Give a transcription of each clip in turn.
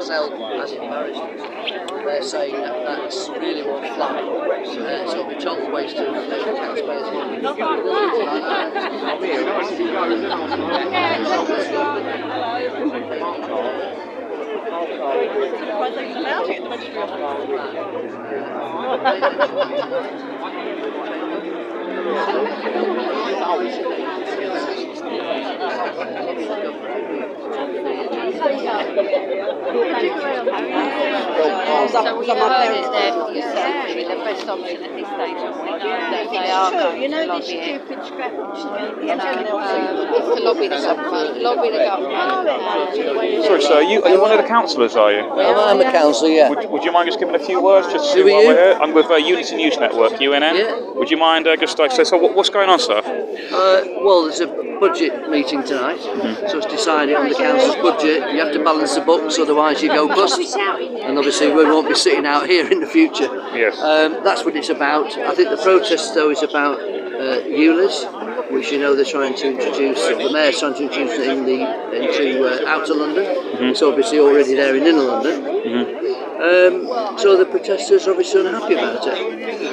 Sell as embarrassed. They're saying that that's really won't fly. So it'll be a total waste of taxpayers' money. So we heard it there for yourself, the best option at this stage, and we know that they are going to lobby it. To lobby the government. Sorry, sir, are you one of the councillors, are you? I'm a councillor, yeah. Would you mind just giving a few words just to Who are while you? we're here? I'm with ULEZ News Network, UNN. Yeah. Would you mind just say, so what's going on, sir? Well, there's a budget meeting tonight, so it's decided on the council's budget. You have to balance the books, otherwise you go bust. And obviously we won't be sitting out here in the future. Yes. That's what it's about. I think the protest, though, is about ULEZ, which you know they're trying to introduce, the mayor's trying to introduce it into outer London. It's obviously already there in inner London. So the protesters are obviously unhappy about it.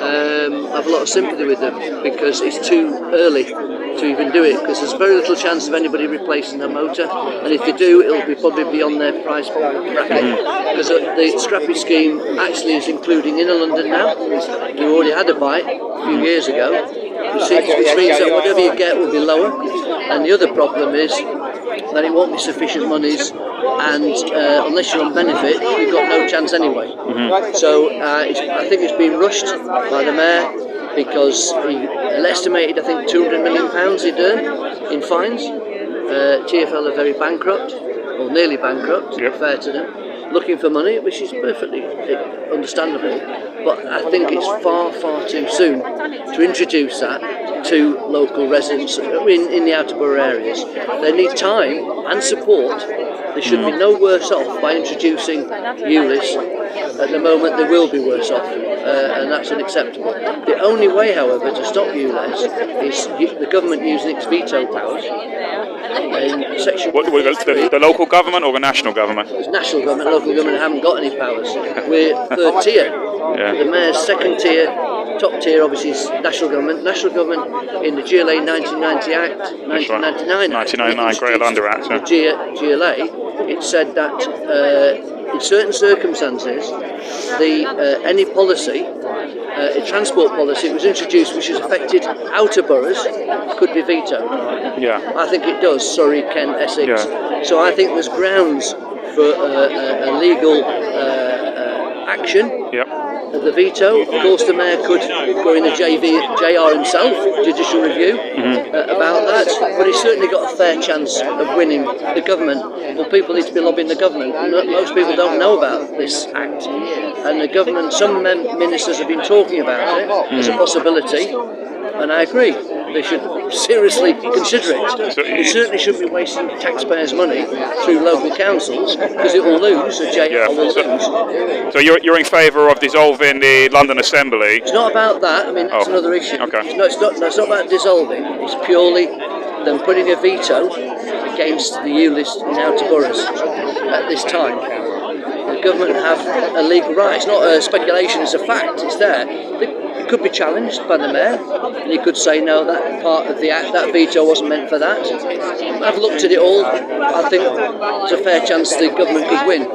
I have a lot of sympathy with them because it's too early to even do it, because there's very little chance of anybody replacing their motor, and if they do, it'll be probably beyond their price bracket, because the scrappy scheme actually is including inner London now. We already had a bite a few years ago, which means that whatever you get will be lower, and the other problem is that it won't be sufficient monies, and unless you're on benefit, you've got no chance anyway. So I think it's been rushed by the mayor, because he estimated, I think, £200 million he'd earn in fines. TfL are very bankrupt, or nearly bankrupt, fair to them, looking for money, which is perfectly understandable. But I think it's far, far too soon to introduce that to local residents in the outer borough areas. They need time and support. They should be no worse off by introducing ULEZ. At the moment, they will be worse off, and that's unacceptable. The only way, however, to stop ULEZ is the government using its veto powers. In section The local government or the national government? It's national government. Local government haven't got any powers. We're third tier. The mayor's second tier. Top tier, obviously, is national government. National government in the GLA 1990 Act, 1999 Act, 1999 Greater London Act. the GLA, it said that in certain circumstances, any policy, a transport policy that was introduced which has affected outer boroughs could be vetoed. Yeah. I think it does. Surrey, Kent, Essex. Yeah. So I think there's grounds for a legal action. Yep. The veto. Of course, the mayor could go in a JR himself, judicial review, about that, but he's certainly got a fair chance of winning the government. Well, people need to be lobbying the government. Most people don't know about this act, and the government, some ministers have been talking about it as a possibility, and I agree. They should seriously consider it. It certainly shouldn't be wasting taxpayers' money through local councils, because it will lose, a JR will lose. So you're in favour of dissolving the London Assembly? It's not about that. I mean, that's another issue. Okay. No, it's not about dissolving. It's purely them putting a veto against the ULEZ in outer boroughs at this time. The government have a legal right. It's not a speculation, it's a fact. It's there. It could be challenged by the mayor, and he could say, no, that part of the act, that veto wasn't meant for that. I've looked at it all. I think there's a fair chance the government could win.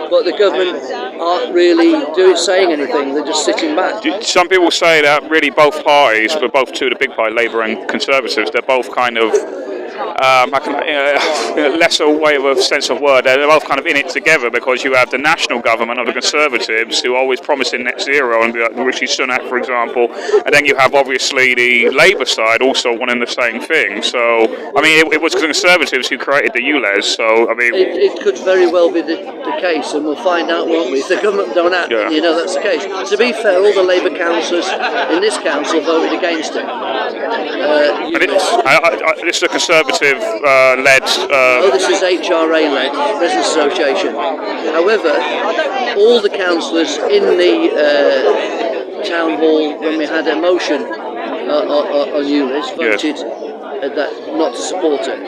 But the government aren't really saying anything, they're just sitting back. Some people say that really both parties, but both two of the big parties, Labour and Conservatives, they're both kind of, lesser way of a sense of word, they're both kind of in it together, because you have the national government of the Conservatives who are always promising net zero, and Rishi Sunak, for example, and then you have obviously the Labour side also wanting the same thing. So, I mean, it was the Conservatives who created the ULEZ, so, I mean... It could very well be the case, and we'll find out, won't we? If the government don't act, that's the case. To be fair, all the Labour councillors in this council voted against it. This is a Conservative-led... this is HRA-led, Residents Association. However, all the councillors in the town hall, when we had a motion on ULEZ, voted that not to support it.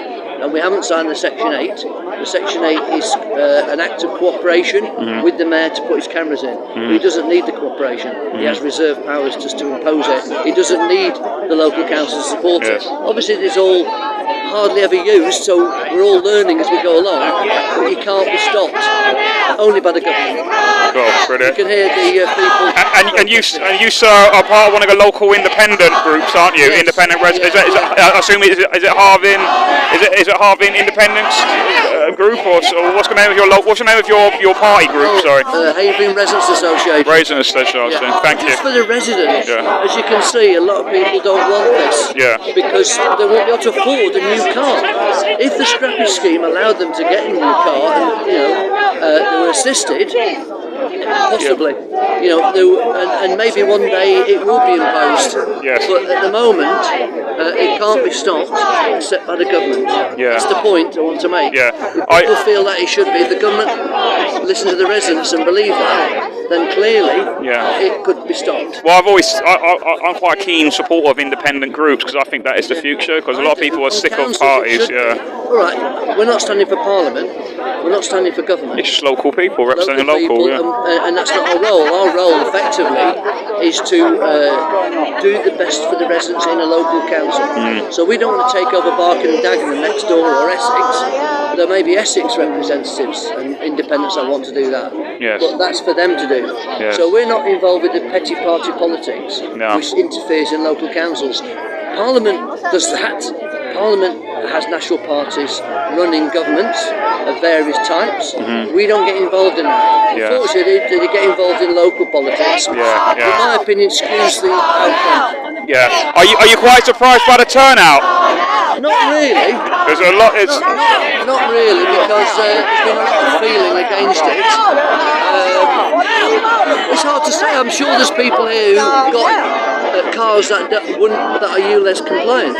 and we haven't signed the Section 8. The Section 8 is an act of cooperation with the mayor to put his cameras in. He doesn't need the cooperation. He has reserve powers just to impose it. He doesn't need the local council to support it. Obviously, it is all hardly ever used, so we're all learning as we go along, but he can't be stopped, only by the government. Cool, brilliant. You can hear the people. And you, sir, are part of one of the local independent groups, aren't you? Yes. Independent residents. I assume is it Havering? Is it Havering Independence group, or what's the name of your party group? Sorry. Havering Residents Association. Residents Association. Yeah. Thank you. Just for the residents, Yeah. as you can see, a lot of people don't want this. Yeah. Because they won't be able to afford a new car. If the scrappy scheme allowed them to get a new car, and they were assisted, possibly, and maybe one day it will be imposed. Yes. But at the moment, it can't be stopped except by the government. Yeah. That's the point I want to make. Yeah. If people feel that it should be, if the government listen to the residents and believe that, then clearly it could be stopped. Well, I'm quite a keen supporter of independent groups because I think that is the future. Because a lot of people are sick of parties. Yeah. All right, we're not standing for Parliament. We're not standing for government. It's just local people representing local. People, Yeah. and that's not our role. Our role, effectively, is to do the best for the residents in a local council. So we don't want to take over Barking and Dagenham next door or Essex. There may be Essex representatives and independents that want to do that. Yes. But that's for them to do. Yes. So we're not involved with the petty party politics, which interferes in local councils. Parliament does that. Parliament has national parties running governments of various types. We don't get involved in that. Yeah. Unfortunately, they get involved in local politics. In my opinion, skews the outcome. Yeah. Are you quite surprised by the turnout? Not really. There's a lot. It's Not really, because there's been a lot of feeling against it. It's hard to say. I'm sure there's people here who've got cars that are ULEZ compliant,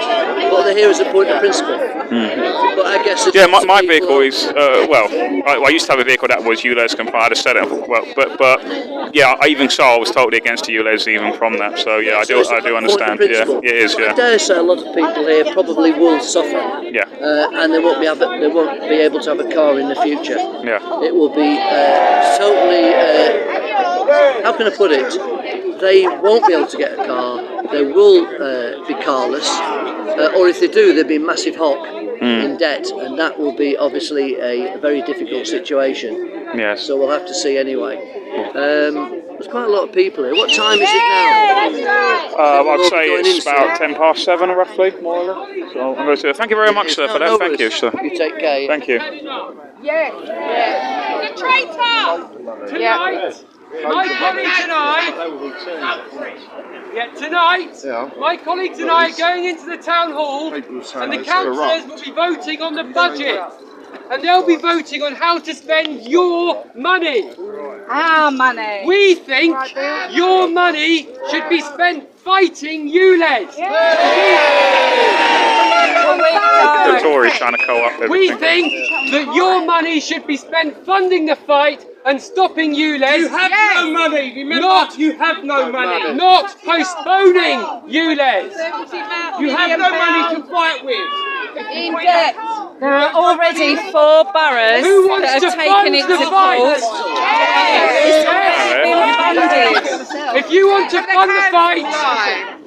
but they're here as a point of principle. But I guess my vehicle is I used to have a vehicle that was ULEZ compliant. I set it up well, but I even so I was totally against the ULEZ even from that. So yeah, I do understand. Yeah, it is. I dare say a lot of people here probably will suffer. Yeah. And they won't be able to have a car in the future. Yeah. It will be totally. How can I put it? They won't be able to get a car. They will be carless, or if they do, there'll be massive hock in debt, and that will be obviously a very difficult situation. Yes. So we'll have to see anyway. There's quite a lot of people here. What time is it now? I'd say it's about 7:10 roughly, more or less. So I'm going to thank you very much, sir, for that. Thank you, sir. You take care. Thank you. The traitor! Tonight, my colleagues and I are going into the town hall, and the councillors will be voting on the budget, and they'll be voting on how to spend your money. Our money. We think your money should be spent fighting ULEZ. The Tories trying to co-op everything. We think that your money should be spent funding the fight and stopping ULEZ. You have no money. Remember, you have no money. Not postponing ULEZ. You have no money to fight with. In debt. There are already 4 boroughs Who wants that to have fund taken it the to fight? court. It's been funded. If you want to fund the fight,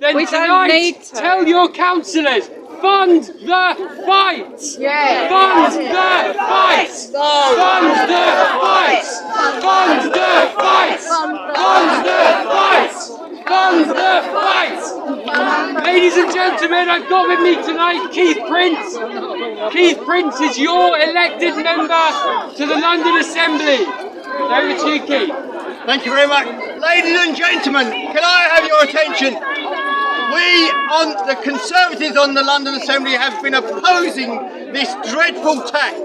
then We don't tonight need to. tell your councillors, fund the fight. Yeah. Fund the fight. Fund the fight. Fund the fight. Fund the fight. Fund the fight. Ladies and gentlemen, I've got with me tonight Keith Prince. Keith Prince is your elected member to the London Assembly. Over to you, Keith. Thank you very much. Ladies and gentlemen, can I have your attention? The Conservatives on the London Assembly have been opposing this dreadful tax,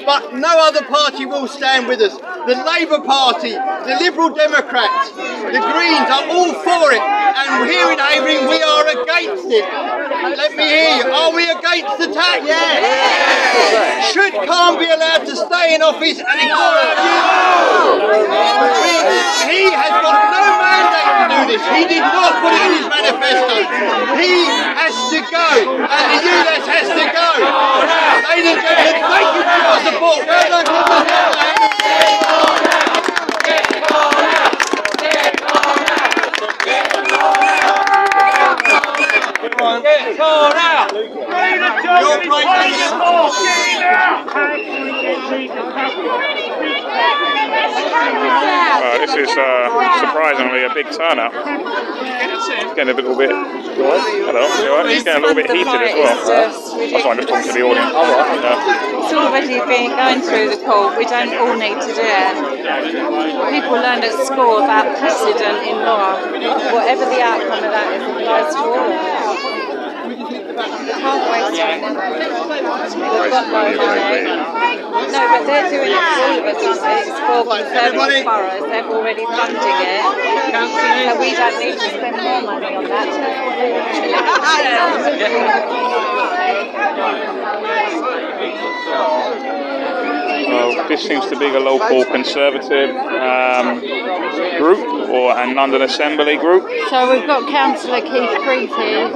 but no other party will stand with us. The Labour Party, the Liberal Democrats, the Greens are all for it, and here in Havering we are against it. Let me hear you. Are we against the tax? Yes. Should Khan be allowed to stay in office and ignore our views? He has got no mandate to do this. He did not put it in his manifesto. He has to go, and the ULEZ has to go. Ladies is surprisingly a big turnout. It's getting a little bit. Hello, it's getting a little bit heated as well. That's why I'm just talking to the audience. It's already been going through the court. We don't all need to do it. People learn at school about precedent in law. Whatever the outcome of that is, applies to all of us. Can't waste time. We've got no money. No, but they're doing it for all of us, aren't they? It's for conservative boroughs. They're already funding it. So we don't need to spend more money on that. Well, this seems to be a local Conservative group and London Assembly group. So we've got Councillor Keith Creed here.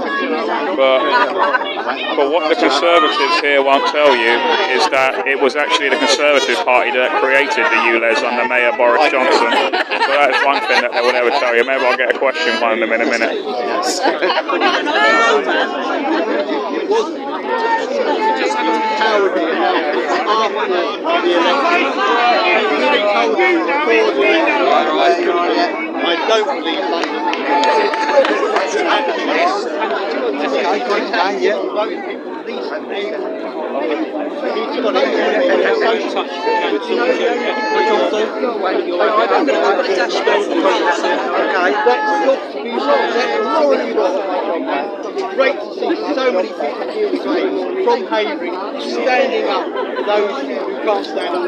But what the Conservatives here won't tell you is that it was actually the Conservative Party that created the ULEZ under Mayor Boris Johnson. So that is one thing that they will never tell you. Maybe I'll get a question from them in a minute. I don't believe great to see so many people here today from Havering standing up for those who can't stand up.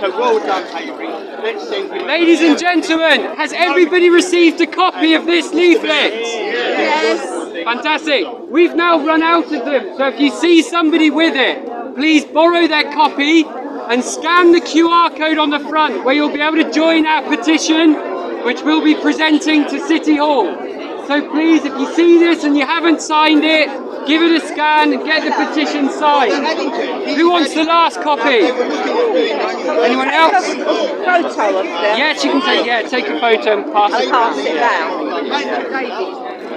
So well done, Havering. Let's send him. Ladies and gentlemen, has everybody received a copy of this leaflet? Yes. Fantastic. We've now run out of them, so if you see somebody with it, please borrow their copy and scan the QR code on the front where you'll be able to join our petition, which we'll be presenting to City Hall. So please, if you see this and you haven't signed it, give it a scan and get the petition signed. Who wants the last copy? Anyone else? Photo of them. Yes, you can take a photo and pass it. Pass it round.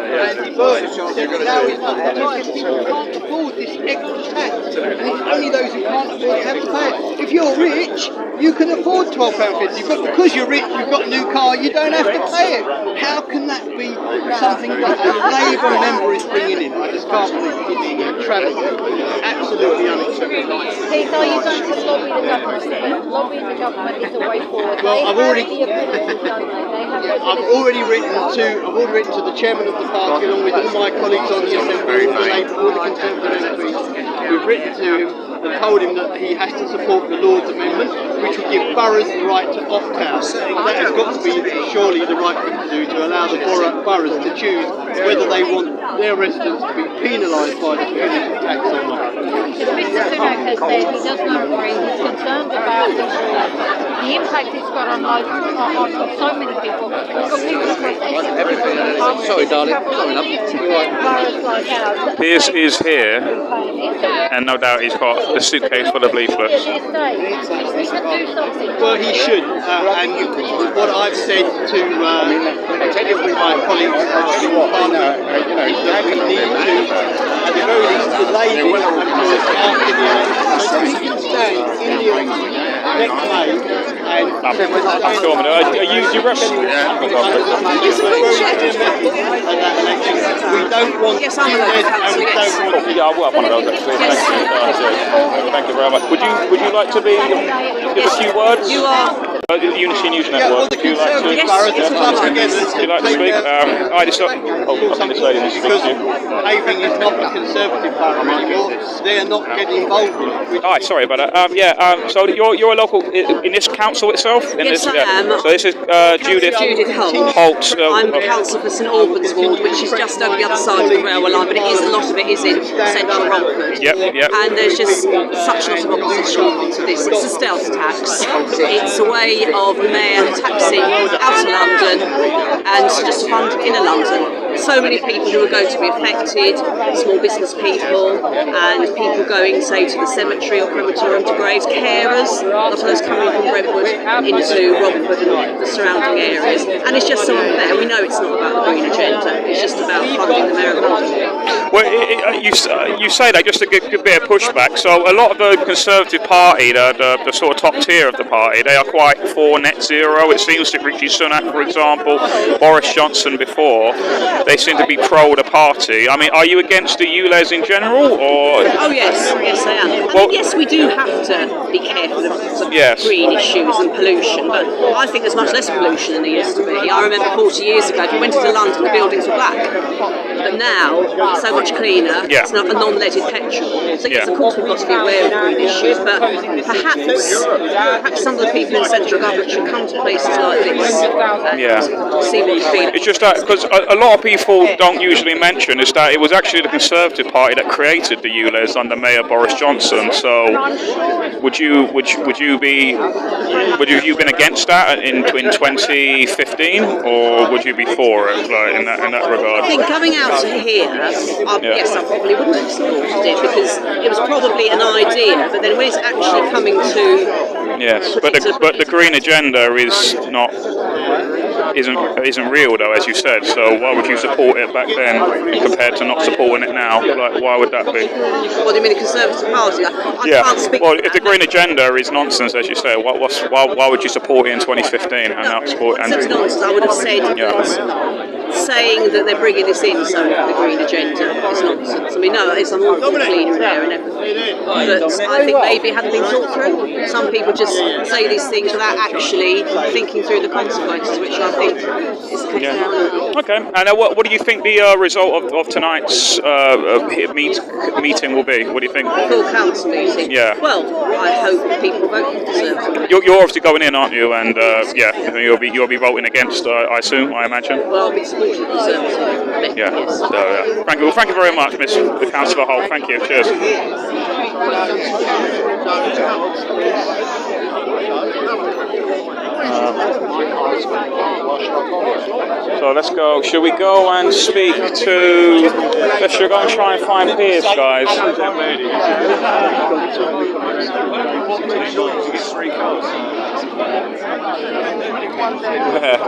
Now is not the time. People can't afford this extra tax. And it's only those who can't afford it have to pay it. If you're rich, you can afford £12.50, but because you're rich, you've got a new car, you don't have to pay it. How can that be something that a Labour member is bringing in? I just can't believe it's a travesty. Absolutely unacceptable. Keith, are you going to lobby the government? Lobbying the government is the way forward. Well, I've already written to the chairman of the party, along with all my colleagues on the Assembly, all the Labour, all the Conservative MPs. We've written to him and told him that he has to support the Lords Amendment, which will give boroughs the right to opt out. That has got to be surely the right thing to do, to allow the boroughs to choose whether they want their residents to be penalised by the community tax or not. Mr Sunak has said he does not agree. He's concerned about the impact it's got on so many people. We've got people across Sorry, darling. Coming up. boroughs like ours. Piers is here, and no doubt he's got the suitcase full of leaflets. We can do something. Well, he should, and what I've said to my colleagues in Parliament is that we need to, at the very least, delay this after the election, so we can stand in the election next May and You represent? we don't want ULEZ and we don't want. Yeah, I'll have one of those actually. Thank you very much. Would you like to give a few words? You are. Unity News Yeah, well, Network. the Conservative boroughs have come together Would you like to speak? I just I think this lady wants to speak because to you. Havering is not the Conservative borough anymore. They are not getting involved in it. Hi, sorry about that. So you're a local in this council itself? Yes, I am. So this is Judith Holt. I'm councillor for St Albans ward, which is just over the other side of the railway line, but a lot of it is in central Romford. Yep. And there's just such a lot of opposition to this. It's a stealth tax. It's a way of the mayor taxing out of London and just fund inner London. so many people who are going to be affected, small business people, and people going, say, to the cemetery or crematorium to graves, carers, a lot of those coming from Brentwood into Romford and the surrounding areas. And it's just so unfair. We know it's not about the green agenda, it's just about funding the Mayor of London. Well, you say that just to give a bit of pushback. So a lot of the Conservative Party, the sort of top tier of the party, they are quite for net zero. It seems that Rishi Sunak, for example, Boris Johnson before, they seem to be pro the party. I mean, are you against the ULEZ in general, or? Oh yes, I am. Well, yes, we do have to be careful of some yes. green issues and pollution, but I think there's much less pollution than there used to be. I remember 40 years ago, if you went into London, the buildings were black. But now, it's so much cleaner, Yeah. it's not a non-leaded petrol. So yes, of course we've got to be aware of green issues, but perhaps some of the people in central government should come to places like this and see what the green. It's just that, because a lot of people don't usually mention, is that it was actually the Conservative Party that created the ULEZ under Mayor Boris Johnson. So, would you been against that in 2015, or would you be for it, like, in that regard? I think coming out here, yes, I probably wouldn't have supported it because it was probably an idea, but then when it's actually coming to yes, but the green agenda isn't real though, as you said. So why would you support it back then compared to not supporting it now? Like, why would that be? What do you mean, the Conservative Party? I can't speak. Well, if the green agenda is nonsense, as you say, why would you support it in 2015 and not support it? It's nonsense. I would have said that saying that they're bringing this in so the green agenda is nonsense. I mean, no, it's an awful cleaner air and everything, but I think maybe it hadn't been thought through. Some people just say these things without actually thinking through the consequences, which I think is the case now. Okay, and what do you think the result of tonight's meeting will be? What do you think? Full council meeting. Yeah. Well, I hope people vote for the Conservative. You're obviously going in, aren't you? And you'll be voting against, I assume, I imagine. Well, I'll be supporting the Conservative. Yeah. Yes. So, thank you very much, Miss the Councillor Holt. Thank you. Cheers. So let's go. Should we go and speak to? Let's go and try and find Piers, guys.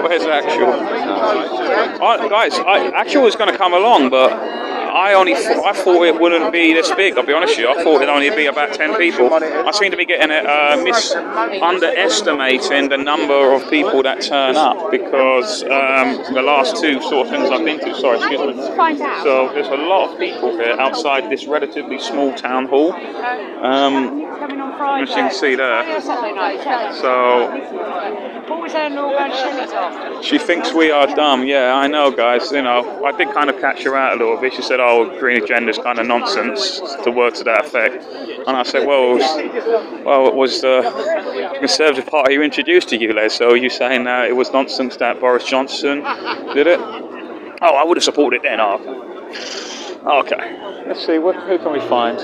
Where's Actual? Guys, Actual was going to come along, but I thought it wouldn't be this big. I'll be honest with you. I thought it'd only be about 10 people. I seem to be getting it underestimating the number of people that turn up because the last two sort of things I've been to. Sorry, excuse me. So there's a lot of people here outside this relatively small town hall. As you can see there. So she thinks we are dumb. Yeah, I know, guys. You know, I did kind of catch her out a little bit. She said, "Oh, green agenda's kind of nonsense." The word to that effect. And I said, "Well, it was the Conservative Party who introduced the ULEZ. So are you saying that it was nonsense that Boris Johnson did it?" Oh, I would have supported it then. Okay. Let's see. Who can we find?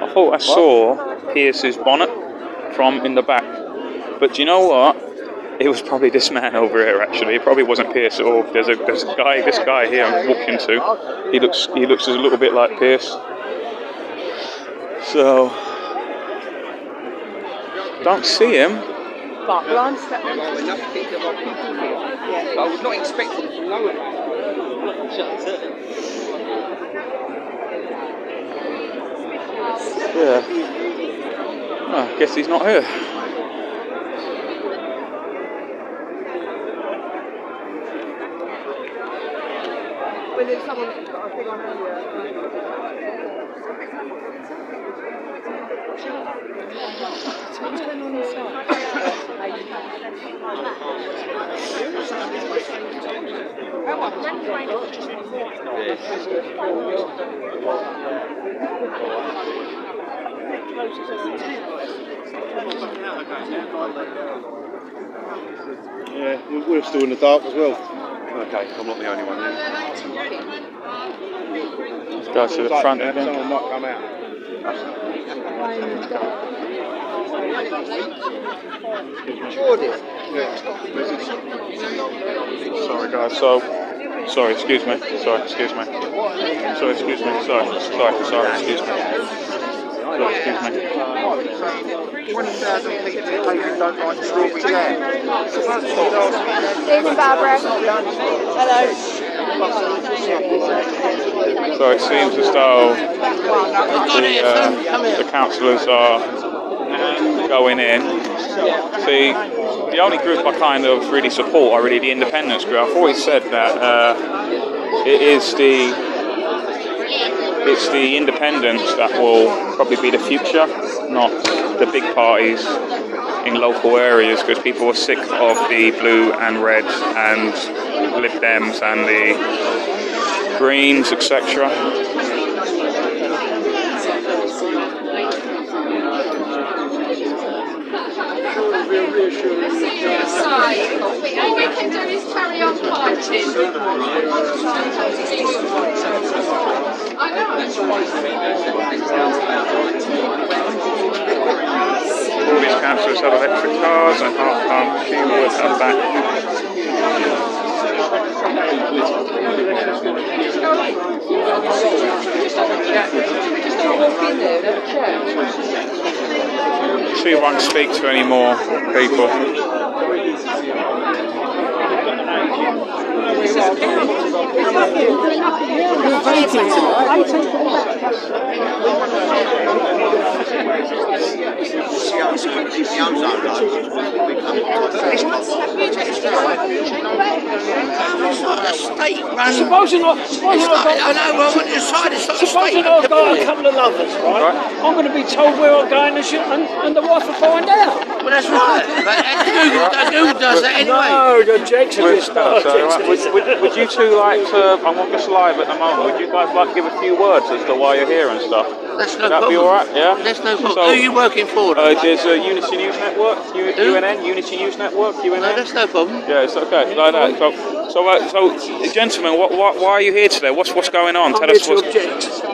I thought I saw Pierce's bonnet from in the back, but do you know what? It was probably this man over here. Actually, it probably wasn't Pierce at all. There's a guy. This guy here I'm walked into. He looks a little bit like Pierce. So don't see him. But enough people here. I was not expecting from no one. Yeah. Oh, I guess he's not here. When there's someone who's got a thing on earlier. What's going on inside? Yeah, we're still in the dark as well. Okay, I'm not the only one then. Let's go to the front again. Someone might come out. Sorry guys, so Sorry, excuse me. Sorry, excuse me. Sorry, excuse me. Sorry, excuse me. Sorry, excuse me. 20,000 people don't like strawberry jam. Evening, Barbara. Hello. So it seems as though the councillors are going in. See, the only group I kind of really support are really the independence group. I've always said that it's the independents that will probably be the future, not the big parties in local areas, because people are sick of the blue and red and Lib Dems and the Greens, etc. All we can do is carry on fighting. I know. All these councillors have electric cars and half she would have that. See if I can speak to any more people. Supposing I've got a couple of lovers, right? I'm going to be told where I'm going and the wife will find out. Well, that's right. But Google does that anyway. No, the Jackson is Would you two like to, I'm on this live at the moment, would you guys like to give a few words as to why you're here and stuff? That's no Would that problem. be alright, yeah? That's no problem. So, who are you working for? There's a Unity News Network, UNN, Unity News Network, UNN. No, that's no problem. Yeah, it's okay, like that. So, gentlemen, why are you here today? What's going on? Tell us what's...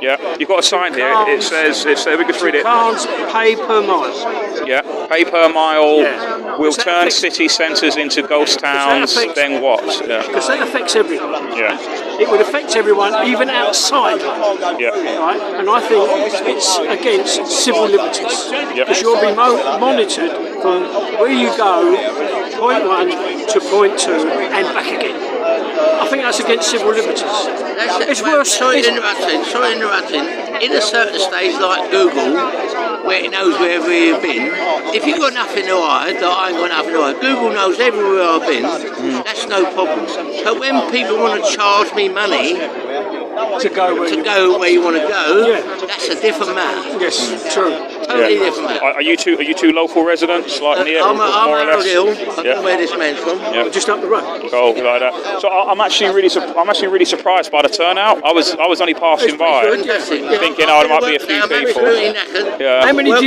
Yeah, you've got a sign here. It says, we can read it. Can't pay per mile. Yeah, pay per mile. Yeah. We'll turn city centres into ghost towns. Then what? Yeah. Because that affects everyone. Yeah. It would affect everyone, even outside. Yeah. Right? And I think it's against civil liberties. Because you'll be monitored from where you go, point 1 to point 2, and back again. I think that's against civil liberties. It's worse. Sorry interrupting. In a certain stage like Google, where it knows wherever you've been, if you've got nothing to hide, like I ain't got nothing to hide, Google knows everywhere I've been, that's no problem. But when people want to charge me money to go where you want to go, that's a different matter. Yes, true. Totally different matter. Are you two local residents like near? I'm more or less? Hill. I don't know where this man's from. Yeah. Just up the road. Oh, like that. So I'm actually really surprised by the turnout. I was only passing by, thinking, there might be a few people. Yeah. How many do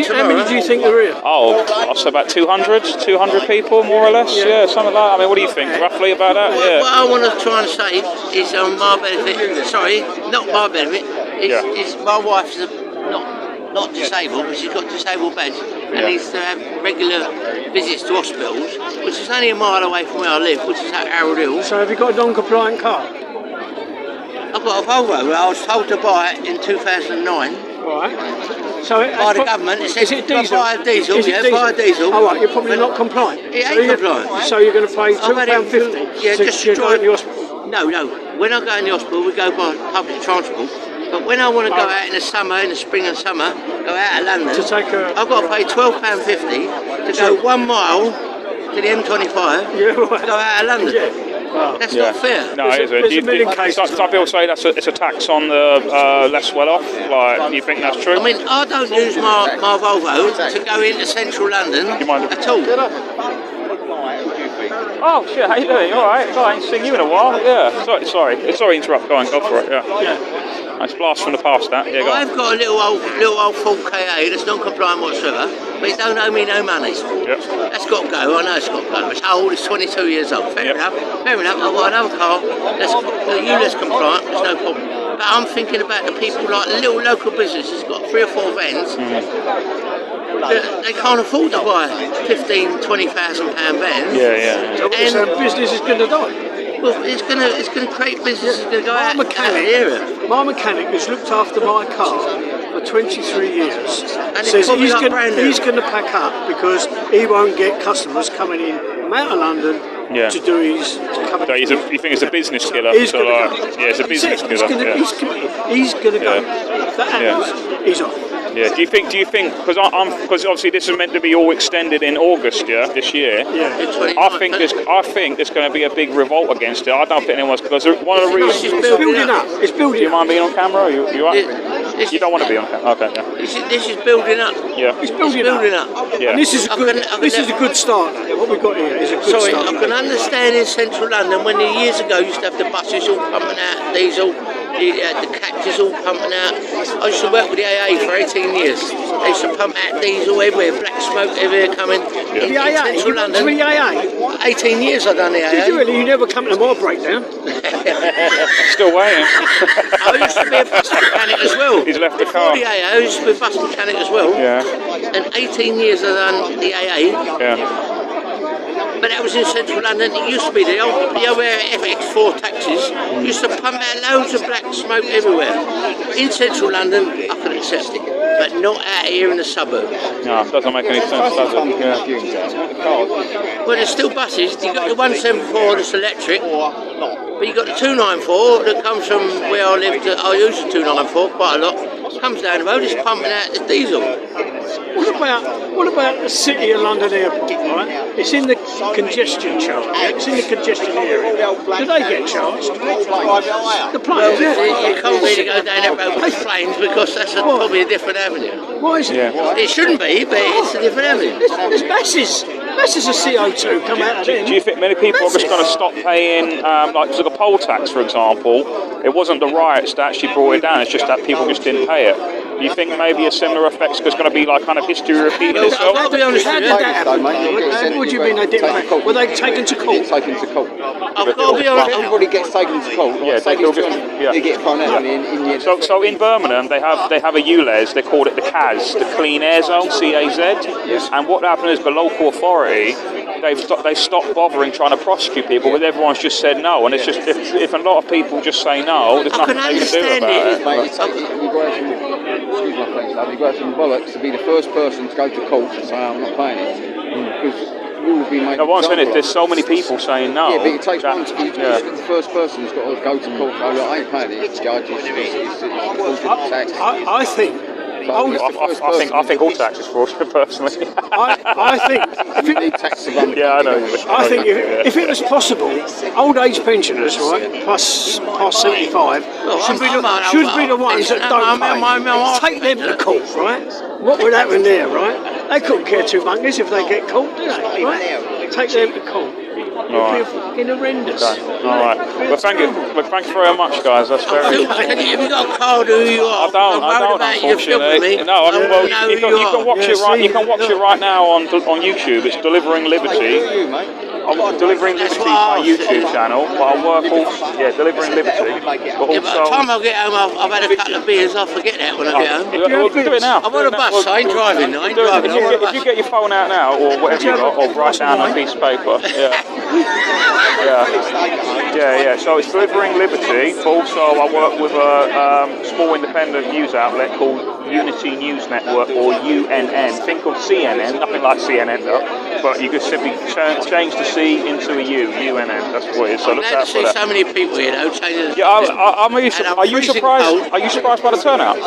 you think there are? Oh, I'll say about 200 people, more or less. Yeah, something like that. I mean, what do you think, roughly, about that? Yeah. What I want to try and say is on my benefit. Sorry, not my benefit. It's my wife's not disabled, but she's got disabled badge and needs to have regular visits to hospitals, which is only a mile away from where I live, which is at Harold Hill. So have you got a non-compliant car? I've got a Volvo. I was told to buy it in 2009. Right. So by the government. It says is it diesel? Buy a diesel. Is it diesel? Buy a diesel. Oh, right, you're probably not compliant. It ain't compliant. So you're going to pay £2.50 just to go in the hospital? No. When I go in the hospital, we go by public transport. But when I want to go out in the summer, in the spring and summer, go out of London, I've got to pay £12.50 to go 1 mile to the M25 to go out of London. That's not fair. No, it isn't. Some people say it's a tax on the less well-off. Like, do you think that's true? I mean, I don't use my Volvo to go into central London at all. Oh shit, how you doing? All right. I ain't seen you in a while. Yeah. Sorry to interrupt. Go for it. Yeah. Nice blast from the past. That. Yeah. Go on. I've got a little old Ford KA that's non-compliant whatsoever, but it don't owe me no money. Yep. That's got to go. I know it's got to go. It's old. It's 22 years old. Fair enough. I've got another car that's ULEZ compliant. There's no problem. But I'm thinking about the people like little local businesses got 3 or 4 vans. They can't afford to buy £15,000, £20,000 vans. Yeah. So business is going to die. Well, it's going to create businesses going to go out of the area. My mechanic has looked after my car for 23 years. And says he's going to pack up because he won't get customers coming in from out of London to do his. So you think it's a business killer? He's going to go. Yeah, it's a business killer. He's going to go. If that happens, he's off. Yeah. Do you think? Because obviously this is meant to be all extended in August, this year. Yeah. I think there's going to be a big revolt against it. I don't think anyone's because one of the reasons it's building up. It's building. Do you mind being on camera? Or you don't want to be on camera. Okay. Yeah. This is building up. Yeah. It's building up. Yeah. And this is a good start. What we've got here is a good start. I can understand in central London when years ago you used to have the buses all pumping out diesel. The cactus all pumping out. I used to work with the AA for 18 years. They used to pump out diesel everywhere, black smoke everywhere coming in central London. The AA? 18 years I've done the AA. Did you really? You never come to my breakdown? Still waiting. I used to be a bus mechanic as well. He's left the car. Before the AA, I used to be a bus mechanic as well. Yeah. And 18 years I've done the AA. Yeah. But that was in central London. It used to be the old FX4 taxis used to pump out loads of black smoke everywhere. In central London, I could accept it, but not out here in the suburbs. No, it doesn't make any sense, does it? Well, there's still buses. You've got the 174 that's electric, but you've got the 294 that comes from where I lived. I used the 294 quite a lot. Comes down the road, it's pumping out the diesel. What about the City of London Airport, right? It's in the congestion charge. It's in the congestion area. Do they get charged? The planes, You can't really go down that road with planes because that's probably a different avenue. Why is it? Yeah. It shouldn't be, but it's a different avenue. There's masses. Masses of CO2 come out of it. Do you think many people are just going to stop paying, like to the poll tax, for example? It wasn't the riots that actually brought it down, it's just that people just didn't pay it. Do you think maybe a similar effect's going to be like kind of history repeating itself? I'll be honest with you. How did that happen? What do you mean they didn't pay? Were they taken to court? Taken to court. I've got to be honest. Everybody gets taken to court. They get thrown out in the end. So in Birmingham they have a ULEZ. They called it the CAZ, the Clean Air Zone, CAZ. Yes. And what happened is the local authority they've stopped bothering trying to prosecute people, but everyone's just said no. And it's just if a lot of people just say no, there's nothing they can do about it. Excuse my French, love. You've got some bollocks to be the first person to go to court and say I'm not paying it. Because you will be made. No, what I'm saying is there's so many people saying no. Yeah, but it takes one to be the first person who's got to go to court and go, look, I ain't paying it. Judge, it's tax. I think. I think all tax is fraudulent, personally. I think if it, tax to run. Yeah, I know. I think if it was possible, old age pensioners, right, past 75, should be the ones that don't pay. Take them to court, right? What would happen there, right? They couldn't care two monkeys if they get caught, do they? Right? Take them to court. It would be fucking horrendous. Okay. All right. Well, thank you very much, guys. That's very. Have you got a card who you are? I don't. Unfortunately, no. You can watch it right. You can watch it right now on YouTube. It's Delivering Liberty. I'm delivering Liberty my YouTube channel, but I work also, Delivering Liberty. But By the time I get home, I've had a couple of beers. I'll forget that when I get home. We'll do it now. I'm on a bus. I ain't driving. If you get your phone out now, or whatever you got, or write down on a piece of paper. Yeah. So it's Delivering Liberty, but also I work with a small independent news outlet called Unity News Network, or UNN. Think of CNN, nothing like CNN though, but you could simply change the C into a U, UNN. That's what it is. So look out for that. So many people here, though. Are you surprised? Are you surprised by the turnout?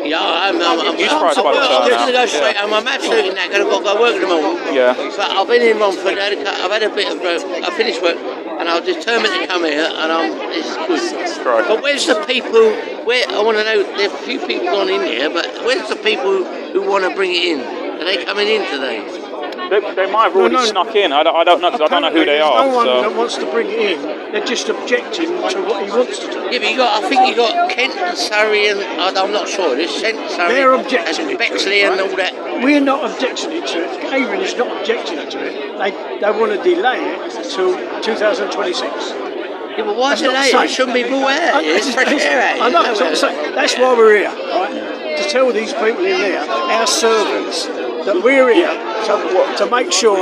Yeah, I'm surprised by the turnout. I'm going to go straight home. I'm absolutely not going to go work in the morning. Yeah. But I've been in Romford. I've had a bit of I finished work, and I was determined to come here, and it's good. Right. But where's the people? I want to know. There's a few people gone in here, but where's the people who want to bring it in? Are they coming in today? They might have already snuck in. I don't know because I don't know who they are. There's no one that wants to bring it in. They're just objecting to what he wants to do. Yeah, but I think you got Kent and Surrey and I'm not sure. There's Kent and Surrey. They're objecting and Bexley and all that. We're not objecting to it. Havering is not objecting to it. They want to delay it till 2026. Yeah, but why delay it? It shouldn't be brought out. It's fresh air out. I know. That's why we're here, right? To tell these people in there, our servants, that we're here to make sure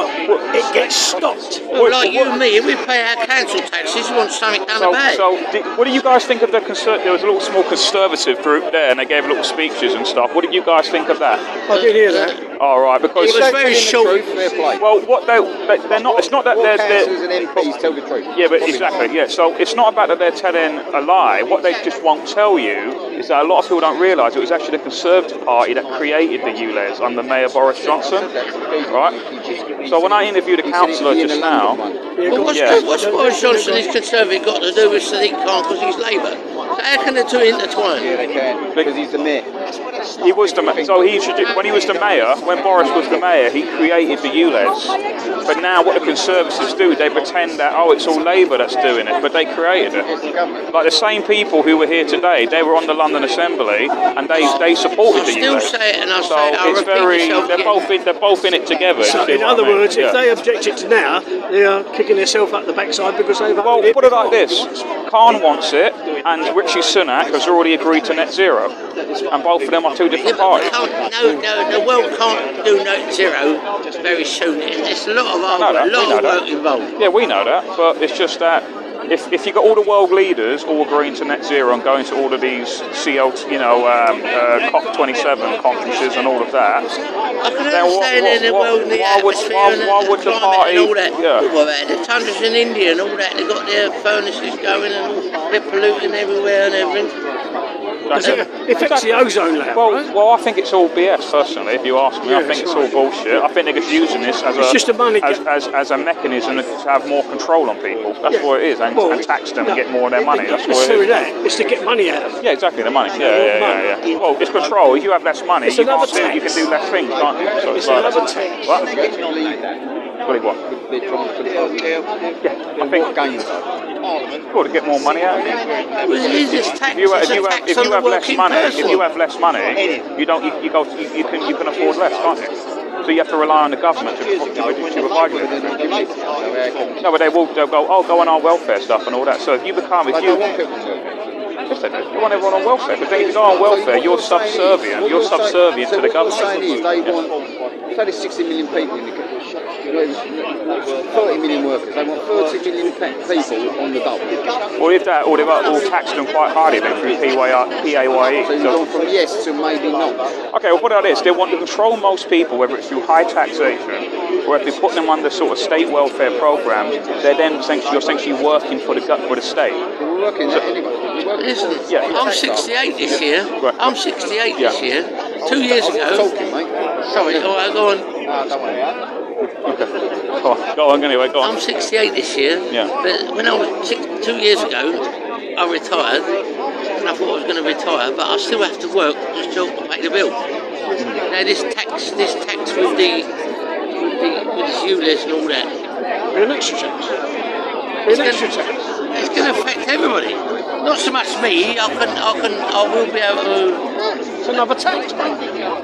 it gets stopped. Well, like you and me, if we pay our council taxes, we want something done about it. So, what do you guys think of the there was a little small conservative group there, and they gave little speeches and stuff. What did you guys think of that? I did hear that. All right, because it was very short. Well, what they're not. It's not that they're and MPs tell the truth. Yeah, but exactly. Yeah, so it's not about that they're telling a lie. What they just won't tell you is that a lot of people don't realise it was actually the Conservative Party that created the ULEZ under Mayor Boris Johnson, right? So when I interviewed a councillor just now, what's Boris Johnson, his Conservative, got to do with Sadiq Khan because he's Labour? So how can the two intertwine? Yeah, they can, because he's the mayor. He was the mayor. So when he was the mayor, when Boris was the mayor, he created the ULEZ. But now what the Conservatives do, they pretend that, it's all Labour that's doing it, but they created it. Like the same people who were here today, they were on the London Assembly and they supported the ULEZ. I still say it and I'll so say it, I'll it's very, they're both in it together. So in other words, if they object it to now, they are kicking themselves up the backside because they've Well, put it like this. Khan wants it and Rishi Sunak has already agreed to net zero. And both of them are two different parties. No, the world can't do net zero very soon. There's a lot of work involved. Yeah, we know that, but it's just that if you got all the world leaders all agreeing to net zero and going to all of these COP27 conferences and all of that, I can understand in the world and the atmosphere and the climate and all that. Yeah. The tundras in India and all that, they've got their furnaces going and they're polluting everywhere and everything. It affects the ozone layer. Well, I think it's all BS. Personally, if you ask me, I think it's all bullshit. I think they're just using this as a mechanism to have more control on people. That's what it is, and tax them and get more of their money. That's what it is. It's to get money out of them. Yeah, exactly, the money. Yeah. Well, it's control. If you have less money, you can do less things, can't you? So it's another tax. What? Believe what? Yeah, I think to get more money out of it. If you have less money, you can afford less, can't you? So you have to rely on the government to provide you with it. No, but they'll go, go on our welfare stuff and all that. So if you Yes, they do. You want everyone on welfare, but then if you go on welfare, you're subservient. You're subservient to the government. Say there's 60 million people in the country. 30 million workers. They want 30 million people on the dole. Or if they've all taxed them quite hardly then through PAYE. So you've gone from yes to maybe not. Okay, well put it like this. They want to control most people, whether it's through high taxation or if they put them under sort of state welfare programs, they're then essentially working for the state. We're working Listen, I'm 68 this year. Right. I'm 68 this year. 2 years ago. Sorry, go on. Okay. Go on anyway, go on. I'm 68 this year. Yeah. But when I was 2 years ago, I retired. And I thought I was going to retire, but I still have to work just to pay the bill. Now this tax with this ULEZ and all that. An extra tax. It's going to affect everybody. Not so much me. I will be able to. It's another tax, mate.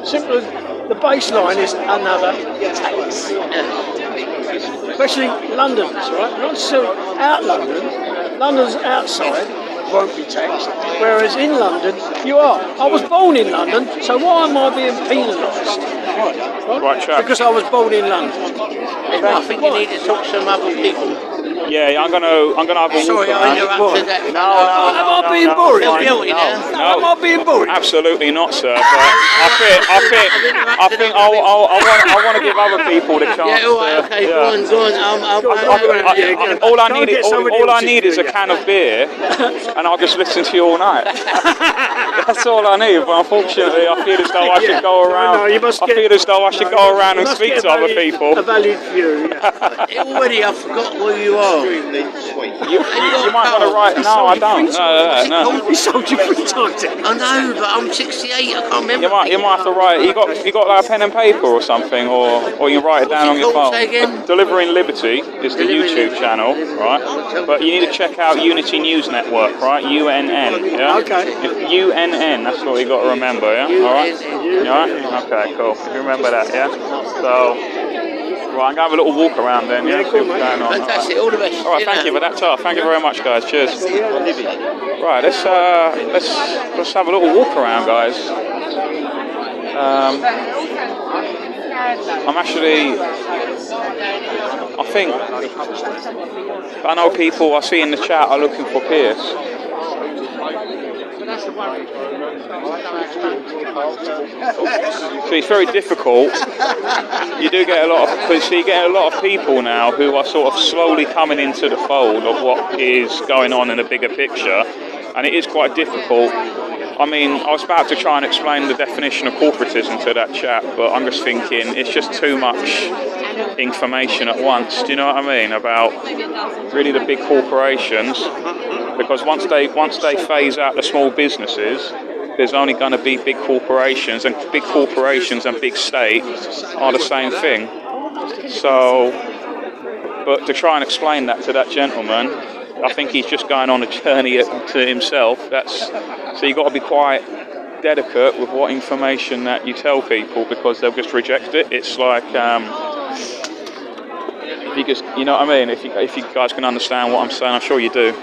Simple as the baseline is another tax. Yeah. Especially Londoners, right? Not so out London. London's outside won't be taxed, whereas in London you are. I was born in London, so why am I being penalised? Right, chap. Because I was born in London. I think you need to talk to some other people. Yeah, I'm gonna have a Sorry, walk I around. interrupted that. Am I being boring? Am I being boring? Absolutely not, sir. But I think I want to give other people the chance. Yeah, all right, okay, go on. All I need is a can of beer, and I'll just listen to you all night. That's all I need. But unfortunately, I feel as though I should go around. I should go around and speak to other people. A valid view. Already, I forgot who you are. You might want to write. No, I don't. No. He sold you 3 times. I know, but I'm 68. I can't remember. You might have to write. You got like a pen and paper or something, or you write it down on your phone. Say again? Delivering Liberty is the YouTube channel, right? But you need to check out Unity News Network, right? UNN. Yeah. Okay. UNN. That's what you got to remember. Yeah. All right. Yeah. Okay. Cool. If you remember that. Yeah. So. Right, I'm going to have a little walk around then, yeah, see what's going on. Fantastic, all the best. All right, thank you for that, Tar. Thank you very much, guys. Cheers. Right, let's have a little walk around, guys. I'm actually, I think, I know people I see in the chat are looking for Pierce. So it's very difficult. You do get a lot of people now who are sort of slowly coming into the fold of what is going on in a bigger picture, and it is quite difficult. I mean, I was about to try and explain the definition of corporatism to that chap, but I'm just thinking it's just too much information at once. Do you know what I mean? About really the big corporations, because once they phase out the small businesses, there's only going to be big corporations, and big corporations and big state are the same thing. So, but to try and explain that to that gentleman, I think he's just going on a journey to himself. So you've got to be quite delicate with what information that you tell people, because they'll just reject it. It's like, if you just, you know what I mean? If you guys can understand what I'm saying, I'm sure you do.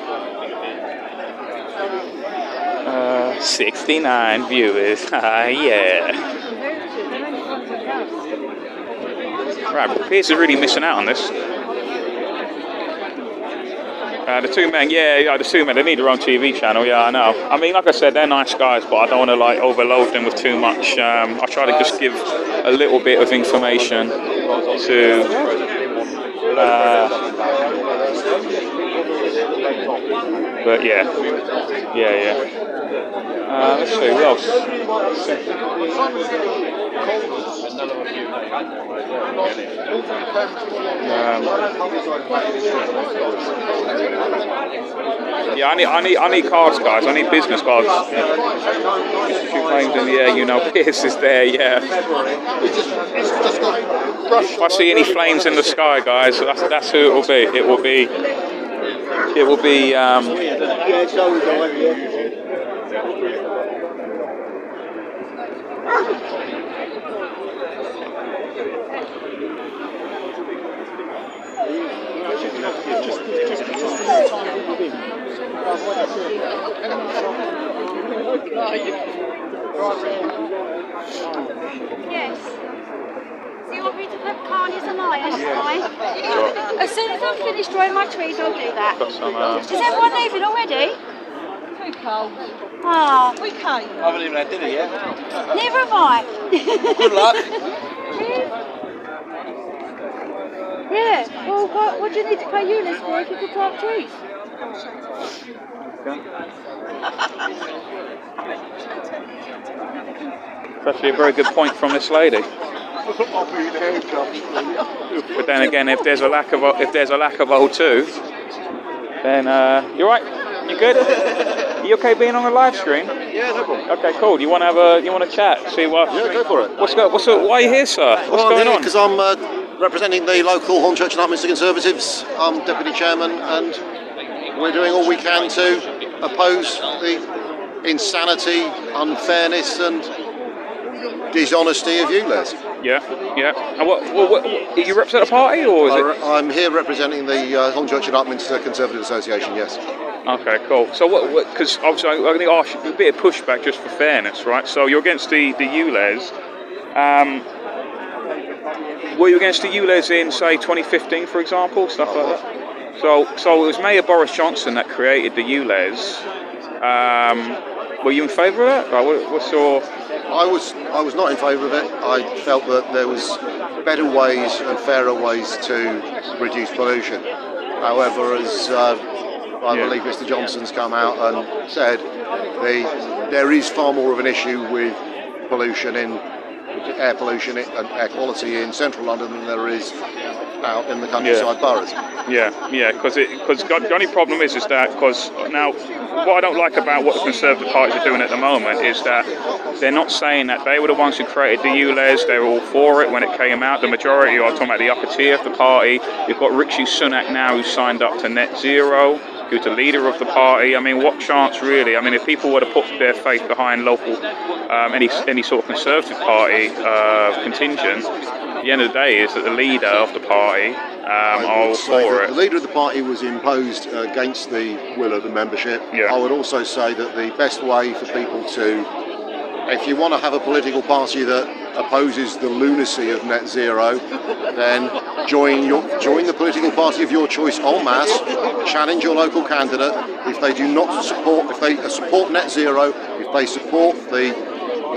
69 viewers. Yeah. Right, Pierce is really missing out on this. The two men, the two men, they need their own TV channel, I know. I mean, like I said, they're nice guys, but I don't want to overload them with too much. I try to just give a little bit of information to but yeah. Let's see, who else? I need cards, guys. I need business cards. Pierce is there. If I see any flames in the sky, guys, that's who it will be. It will be. Yes. So you want me to put carnies and lions tonight? As soon as I'm finished drawing my trees, I'll do that. Is everyone leaving already? Too cold. Ah. We came. I haven't even had dinner yet. Neither have I. Good luck. Yeah. Well, what do you need to pay ULEZ for if you could plant trees? It's actually a very good point from this lady. But then again, if there's a lack of O2, then you right? You good? You okay being on a live stream? Yeah, no problem. Okay, cool. You want to chat? See what? Yeah, go for it. Why are you here, sir? What's going on? Because I'm representing the local Hornchurch and Upminster Conservatives. I'm deputy chairman, and we're doing all we can to oppose the insanity, unfairness, and dishonesty of ULEZ. Yeah. And what you represent a party, or is it? I'm here representing the Hornchurch and Upminster Conservative Association. Yes. Okay, cool. So because obviously I'm going to ask you a bit of pushback just for fairness, right? So you're against the ULEZ. Were you against the ULEZ in, say, 2015, for example, stuff like that? So it was Mayor Boris Johnson that created the ULEZ. Were you in favour of it? What's your? I was not in favour of it. I felt that there was better ways and fairer ways to reduce pollution. However, as I believe Mr. Johnson's come out and said, there is far more of an issue with pollution air pollution and air quality in central London than there is out in the countryside boroughs. Because the only problem is that, because now what I don't like about what the Conservative parties are doing at the moment is that they're not saying that they were the ones who created the ULEZ. They were all for it when it came out. The majority are talking about the upper tier of the party. You've got Rishi Sunak now, who signed up to net zero, who's the leader of the party. I mean, what chance really? I mean, if people were to put their faith behind local, any sort of Conservative party contingent, at the end of the day is that the leader of the party are all for it. The leader of the party was imposed against the will of the membership. I would also say that the best way for people to, if you want to have a political party that opposes the lunacy of net zero, then join the political party of your choice en masse, challenge your local candidate. If they do not support, if they support net zero, if they support the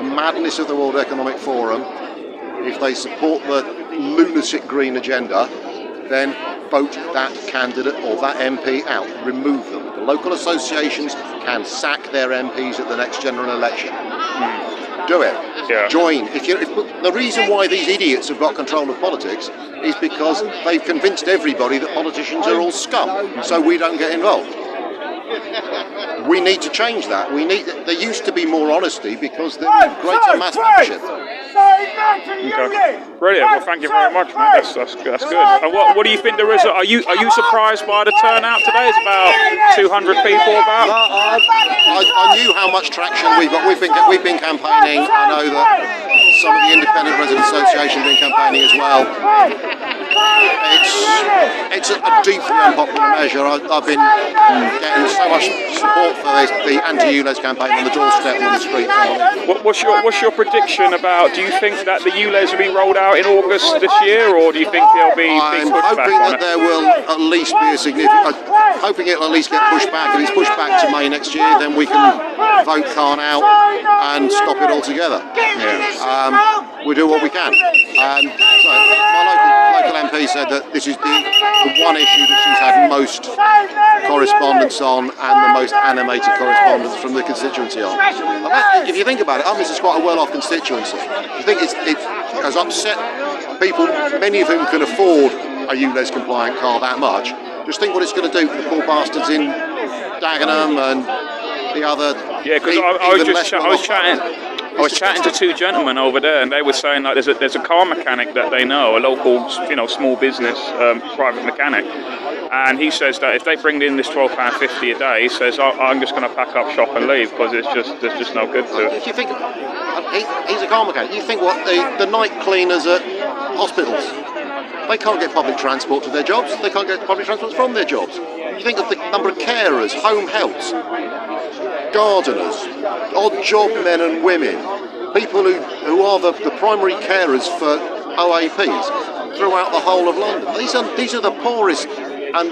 madness of the World Economic Forum, if they support the lunatic green agenda, then vote that candidate or that MP out. Remove them. The local associations can sack their MPs at the next general election. Do it. Yeah. Join. If the reason why these idiots have got control of politics is because they've convinced everybody that politicians are all scum, so we don't get involved. We need to change that. There used to be more honesty because there was greater mass action. Okay. Brilliant. Well, thank you very much, mate. That's good. And what do you think the result? Are you surprised by the turnout today? It's about 200 people. About. I knew how much traction we've got. We've been campaigning. I know that some of the independent resident association have been campaigning as well. It's a deeply unpopular measure. I've been getting so much support for the anti-ULEZ campaign on the doorstep and on the street. What's your prediction about? Do you think that the ULEZ will be rolled out in August this year, or do you think there'll be big pushback on it? I'm hoping that there will at least be a significant. Hoping it'll at least get pushed back. If it's pushed back to May next year, then we can vote Khan out and stop it altogether. Yeah. We'll do what we can. And so my local MP said that this is the one issue that she's had most correspondence on and the most animated correspondence from the constituency on. And if you think about it, this is quite a well-off constituency. I think it has upset people, many of whom can afford a ULEZ compliant car that much. Just think what it's going to do for the poor bastards in Dagenham and the other. Yeah, because I was chatting to two gentlemen over there, and they were saying like there's a car mechanic that they know, a local small business private mechanic, and he says that if they bring in this £12.50 a day, he says I'm just going to pack up shop and leave because there's just no good to it. If you think he's a car mechanic, you think what the night cleaners at hospitals, they can't get public transport to their jobs, they can't get public transport from their jobs. You think of the number of carers, home helps, gardeners, odd job men and women, people who are the primary carers for OAPs throughout the whole of London. These are the poorest and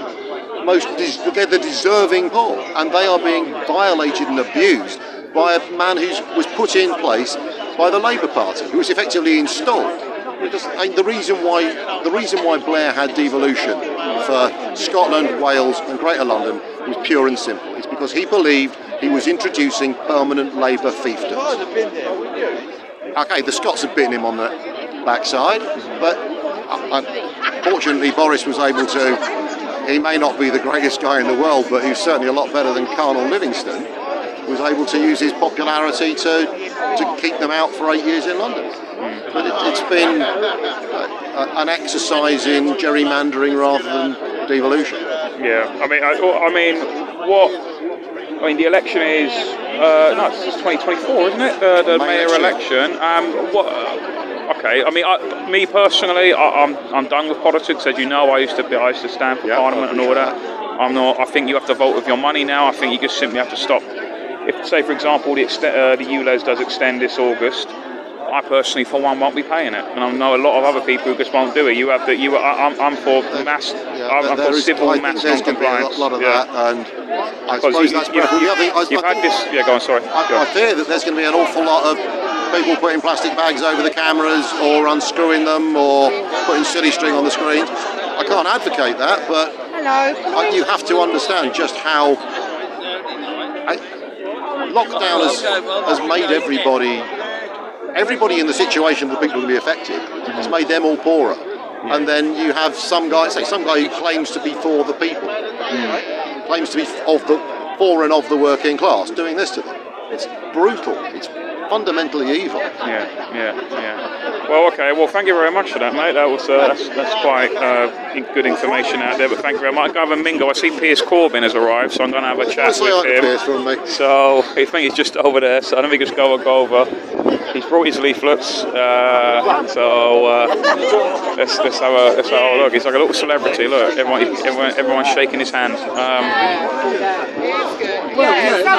they're the deserving poor, and they are being violated and abused by a man who was put in place by the Labour Party, who was effectively installed. The reason why Blair had devolution for Scotland, Wales and Greater London was pure and simple. It's because he believed he was introducing permanent Labour fiefdoms. Okay, the Scots have bitten him on the backside, but fortunately Boris was able to, he may not be the greatest guy in the world, but he's certainly a lot better than Carnal Livingston, was able to use his popularity to keep them out for 8 years in London. But it's been an exercise in gerrymandering rather than devolution. Yeah, the election is it's 2024, isn't it? The mayor election. Me personally, I'm done with politics. As you know, I used to stand for Parliament and all that. I'm not. I think you have to vote with your money now. I think you just simply have to stop. If, say, for example, the ULEZ does extend this August, I personally, for one, won't be paying it, and I know a lot of other people who just won't do it. I'm for mass. I'm for civil mass non-compliance. A lot of that, and I suppose that's you've had this. Yeah, go on. Sorry. I fear that there's going to be an awful lot of people putting plastic bags over the cameras, or unscrewing them, or putting silly string on the screens. I can't advocate that, but you have to understand just how lockdown has made everybody in the situation that people will be affected, has made them all poorer. And then you have some guy who claims to be for the people, claims to be for and of the working class, doing this to them. It's brutal. It's fundamentally evil. Yeah. Well, okay. Well, thank you very much for that, mate. That was that's quite good information out there. But thank you very much. Go have a mingle. I see Piers Corbyn has arrived, so I'm going to have a chat with him. Piers from me. So I think he's just over there. So I don't think it's go over. He's brought his leaflets, so let's have a look. He's like a little celebrity. Look, everyone's shaking his hand. Some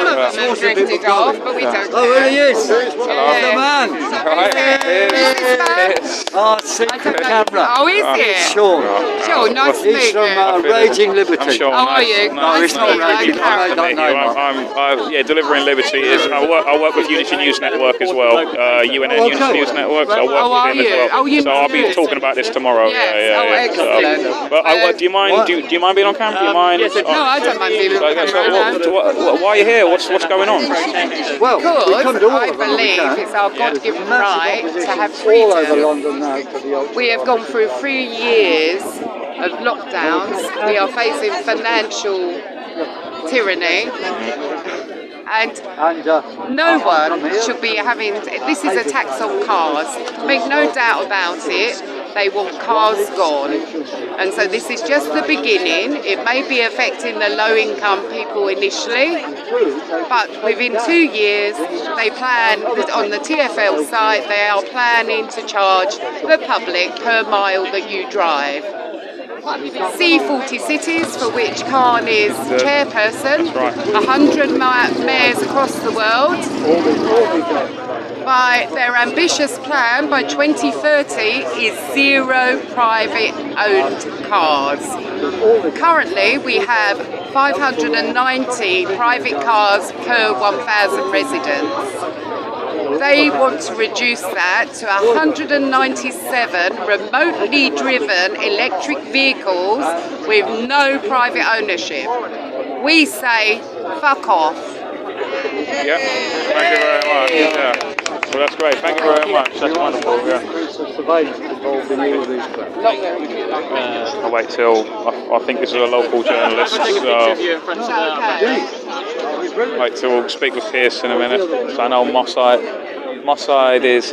of them have drifted off, but we don't. Oh, there he is. Hello. The man. Oh, see the camera. Oh, is it? Sean. Sean, nice to meet He's you. from Raging Liberty. I'm Sean. How are you? No, it's not Raging. I don't know. I'm delivering liberty. I work with Unity News Network as well. UNN Unity News Network. So I work with him as well. So I'll be talking about this tomorrow. Yes. Excellent. But do you mind? Do you mind being on camera? Do you mind? No, I don't mind being on camera. Why are you here? What's going on? Well, because I believe it's our God-given right to have freedom. We have gone through 3 years of lockdowns. We are facing financial tyranny. And no one should be having, this is a tax on cars, make no doubt about it, they want cars gone. And so this is just the beginning. It may be affecting the low income people initially, but within 2 years they plan, on the TfL site, they are planning to charge the public per mile that you drive. C40 cities, for which Khan is chairperson, 100 mayors across the world. By their ambitious plan, by 2030, is 0 private-owned cars. Currently, we have 590 private cars per 1,000 residents. They want to reduce that to 197 remotely driven electric vehicles with no private ownership. We say, fuck off. Yeah, thank you very much. Yeah. Well, that's great. Thank you very much. That's wonderful. Yeah. I'll wait till I think this is a local journalist. So wait till we'll speak with Pierce in a minute. So I know Mosside is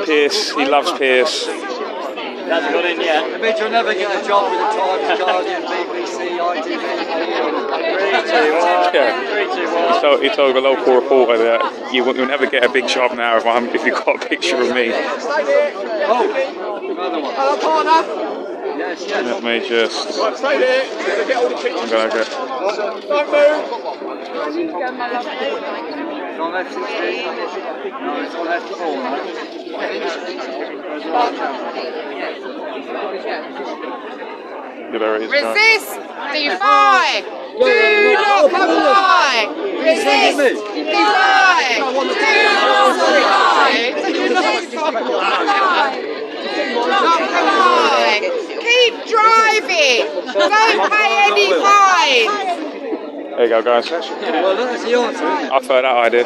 Pierce. He loves Pierce. Hasn't got in yet. It means you'll never get a job with the Times, Guardian, BBC, ITV. 3, 2, 1. He told a local reporter that you'll never get a big job now if you've got a picture of me. Oh, another one. Yes. Let me just. Stay there. Get all the pictures. I'm gonna go. Don't move. It's on F16. No, it's on F4. There it is. Resist, defy, do not comply. Resist, defy, do not comply. Keep driving. Don't pay any fines. There you go, guys. Well, that's the answer. I prefer that idea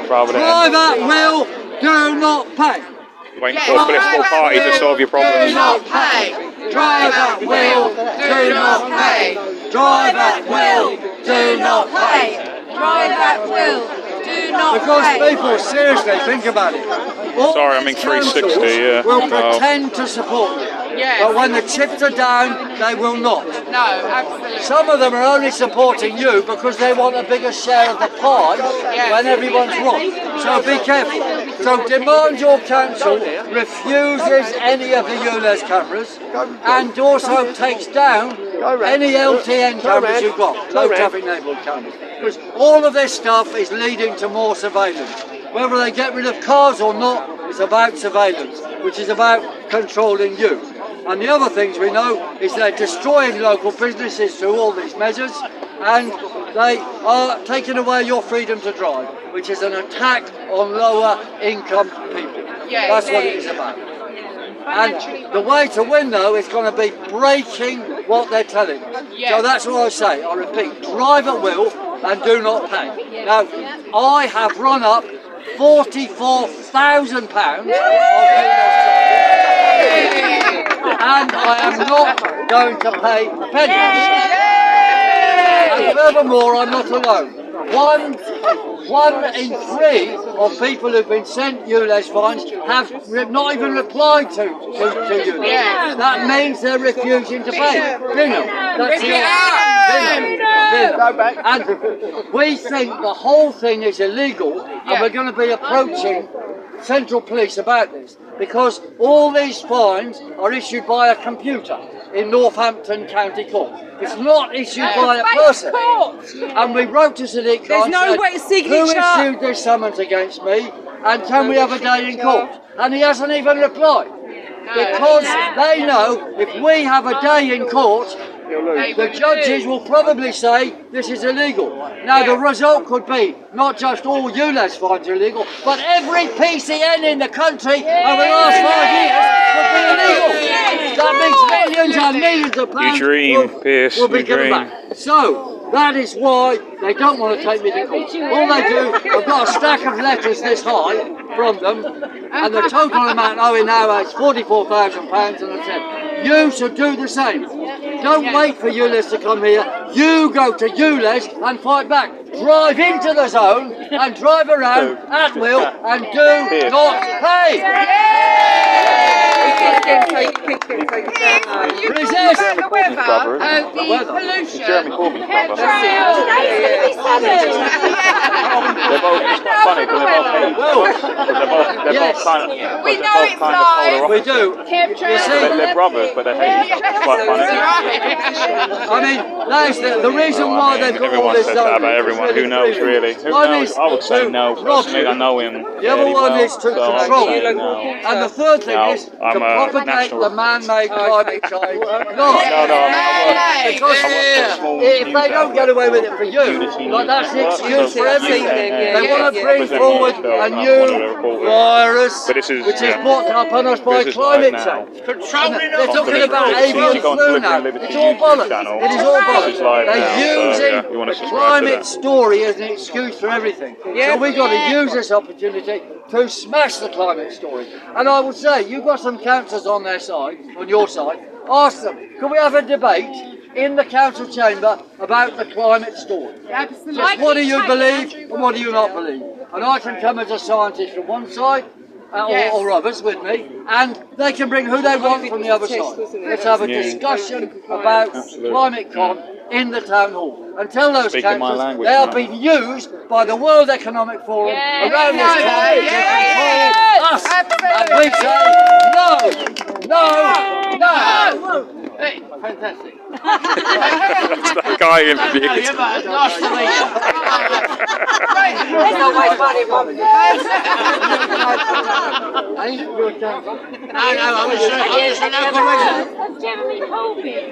rather than Private will do not pay. waiting for a political party to solve your problems. Do not pay. Private will do not pay. Private will do not pay. Private will do not Because pay. people, seriously, think about it. All Sorry, I'm in these 360, councils yeah. will Oh. pretend to support you. Yes. But when the chips are down, they will not. No, absolutely. Some of them are only supporting you because they want a bigger share of the pie when everyone's wrong. So be careful. So demand your council refuses any of the ULEZ cameras and also takes down any LTN cameras you've got, low traffic neighbourhood cameras. Because all of this stuff is leading to more surveillance. Whether they get rid of cars or not, it's about surveillance, which is about controlling you. And the other things we know is they're destroying local businesses through all these measures, and they are taking away your freedom to drive, which is an attack on lower income people. That's what it is about. And the way to win, though, is going to be breaking what they're telling us. So that's what I say. I repeat, drive at will and do not pay. Now, I have run up £44,000 of and I am not going to pay pennies. And furthermore, I'm not alone. One in 3 of people who've been sent ULEZ fines have not even replied to ULEZ. That means they're refusing to pay. That's the answer. And we think the whole thing is illegal, and we're going to be approaching Central Police about this, because all these fines are issued by a computer in Northampton County Court. It's not issued by a person. And we wrote to Sadiq Khan, There's no way signature. who issued this summons against me, and can we have a day in court? And he hasn't even replied. Because they know if we have a day in court, the judges will probably say this is illegal. Now the result could be not just all ULEZ fines are illegal, but every PCN in the country over the last 5 years will be illegal. That means millions and millions of pounds will be given back. So that is why they don't want to take me to court. All they do, I've got a stack of letters this high from them, and the total amount owing now is £44,000, and I said, you should do the same. Don't wait for ULEZ to come here. You go to ULEZ and fight back. Drive into the zone and drive around at will and do not pay. Resist the weather, the pollution. Jeremy Corbyn's brother. They're both funny because they're both kind of. We know it's live. We do. They're brothers, but they hate each other. It's quite funny. I mean, that is the reason why they've got all Everyone this says done. that about everyone. Who knows, really? Who knows? I would say no, personally. I know him. The other one is to control. No. And the third thing is to propagate the man-made climate change. Because if they don't get away with it for you, like that's the excuse for everything. They want to bring forward a new virus, which is brought up on us by climate change. They're talking about avian flu now. It's all bollocks. It is all bollocks. They're using the climate story as an excuse for everything. So we've got to use this opportunity to smash the climate story. And I would say, you've got some councillors on their side, on your side, ask them, can we have a debate in the council chamber about the climate story? Absolutely. Just what do you believe and what do you not believe? And I can come as a scientist from one side, or others with me, and they can bring who they want from the other side. Let's have a discussion about climate con in the town hall. And tell those councillors they are being used by the World Economic Forum around this time to control us. And we say no, no, no. Hey, fantastic. That's that guy interviewed. Nice to meet you. There's always funny one. No, I'm just a local resident. Jeremy Corbyn.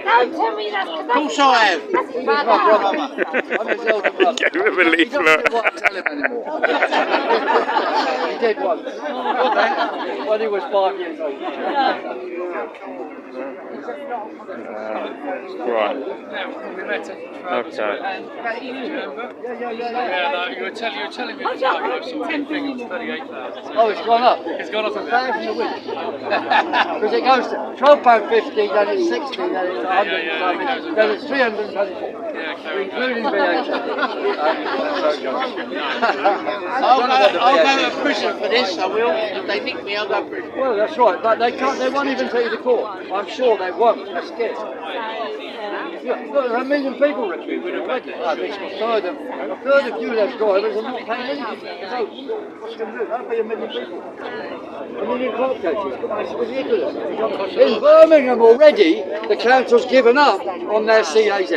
Don't tell me that's Of course I have. That's He's my brother. I'm his older brother. Get rid of a leaflet. He doesn't want to tell him anymore. He did once. When he was 5 years old. Right. Okay. You were telling me it's like Oh, it's gone up. It's gone up a bit. £1,000 a week. Because it goes to £12.50, then it's 60, then it's 100, then it's 324, including VAT. I'll go to prison for this, I will. If they nick me, I'll go to prison. Well, that's right, but they won't even take you to court. I'm sure they won't, they're scared. Look, there are 1 million people refusing already. A third of ULEZ drivers are not paying anything. So, what's going to do? That'll be 1 million people. 1 million court cases. It's ridiculous. In Birmingham already, the council's given up on their CAZ,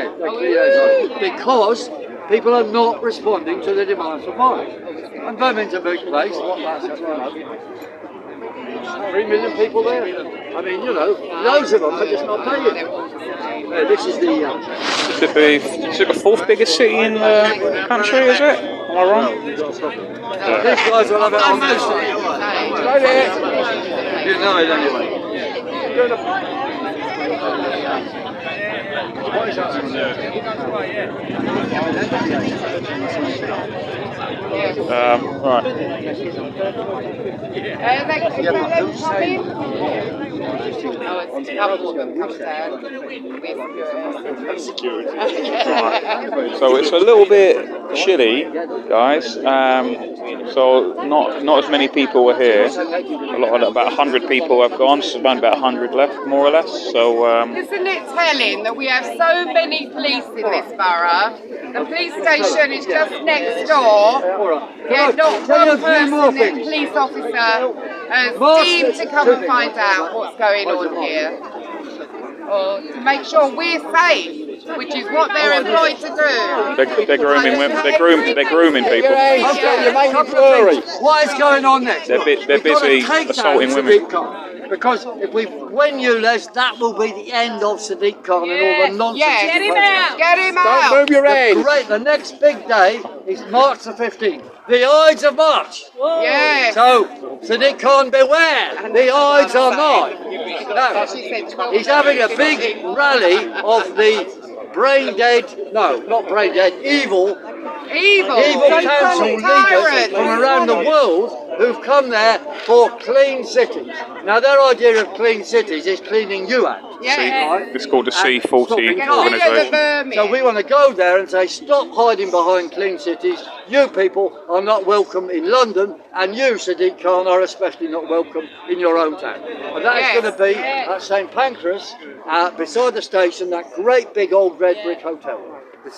because people are not responding to the demands for fines. And Birmingham's a big place. 3 million people there. I mean, you know, loads of them are just not paying. This is the... Should be the fourth biggest city in the country, is it? Am I wrong? These guys will have it on this side. Stay there. You know it anyway. Right. So it's a little bit chilly, guys. So not as many people were here. About 100 people have gone. So around about 100 left, more or less. So isn't it telling that we have so many police in this borough? The police station is just next door. Yet not one person, police officer, has deemed to come and find out what's going on here, or to make sure we're safe. Which is what they're employed to do. They're grooming women. They're grooming people. What is going on next? They're busy assaulting women. Because if we win ULEZ, that will be the end of Sadiq Khan and all the nonsense. Yes. Get him out! Get him out! Don't move your head. The next big day is March the 15th. The Ides of March. Yes. So, Sadiq Khan, beware. The Ides are mine. Now, he's having a big rally of the evil council leaders from around the world who've come there for clean cities. Now their idea of clean cities is cleaning you out. It's called the C40 organisation. So we want to go there and say, stop hiding behind clean cities. You people are not welcome in London, and you, Sadiq Khan, are especially not welcome in your own town. And that is going to be at St Pancras, beside the station, that great big old red brick hotel.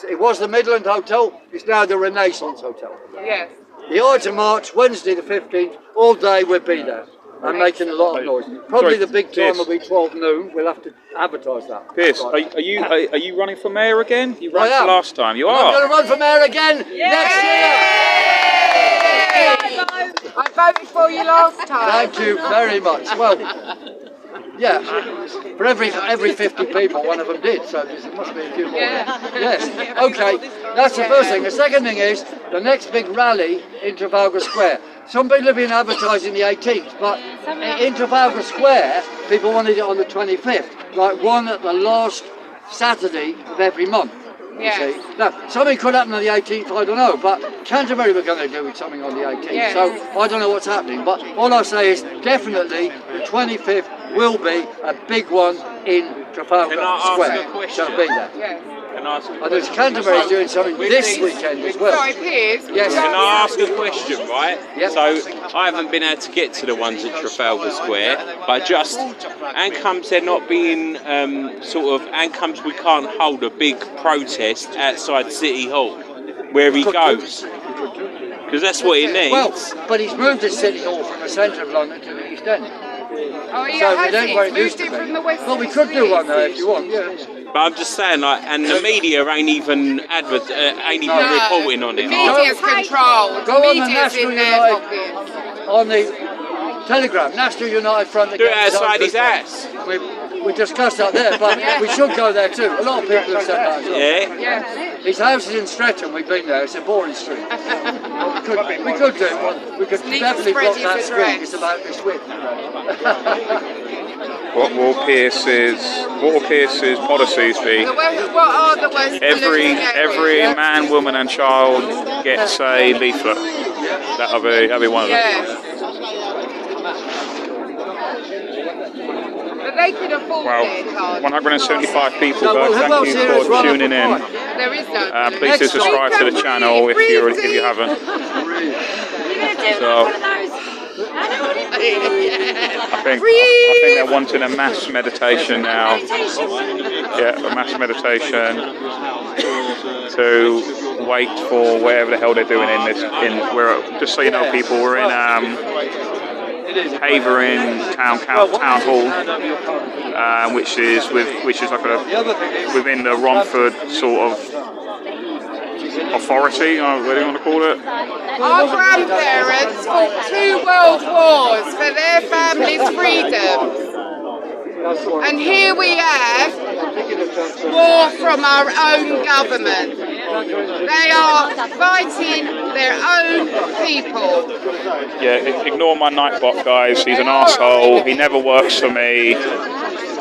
It was the Midland Hotel, it's now the Renaissance Hotel. Yes. The Ides of March, Wednesday the 15th, all day we'll be there. And making a lot of noise. Probably the big time will be 12 noon. We'll have to advertise that. Pierce, are you running for mayor again? You ran for last time. You are. I'm going to run for mayor again next year. I voted for you last time. Thank you very much. Well, yeah, for every 50 people, one of them did. So there must be a few more. Yes. Okay. That's the first thing. The second thing is the next big rally in Trafalgar Square. Some people have been advertising the 18th, but in Trafalgar Square, people wanted it on the 25th, like one at the last Saturday of every month. You see. Now, something could happen on the 18th, I don't know, but Canterbury were going to do something on the 18th, so I don't know what's happening. But all I say is definitely the 25th will be a big one in Trafalgar Square. Shall be there. Can I ask a there's Canterbury's doing something this weekend as well. Sorry, Piers. Yes. Can I ask a question, right? Yep. So, I haven't been able to get to the ones at Trafalgar Square, but just, and comes there not being, and comes we can't hold a big protest outside City Hall, where he goes. Because that's what he needs. Well, but he's moved the City Hall from the centre of London to the East End. Oh, yeah, so we don't where it used to be. Well, we could do one there if you want. Yeah. But I'm just saying, like, and the media ain't even reporting on it. The media's controlled. Go the on the media's National in their United pockets. on the Telegram, National United Front. Do it outside his house. We discussed that there, but we should go there too. A lot of people have said that as well. Yeah. His house is in Streatham. We've been there. It's a boring street. we could do one. We could definitely block that street. It's about this width. What will Pierce's policies be? What are the worst Every man, woman, and child gets a leaflet. That'll be one of them. But they could afford Well, their card. 175 people, guys. Thank you for tuning in. There is no. Please do subscribe to the channel if you haven't. So, I think they're wanting a mass meditation now. Yeah, a mass meditation to wait for whatever the hell they're doing in this. Just so you know, people, we're in Havering Town Hall, which is like within the Romford sort of authority, whatever you want to call it. Our grandparents fought 2 world wars for their family's freedom. And here we have war from our own government. They are fighting their own people. Yeah, ignore my Nightbot, guys. He's an arsehole. He never works for me.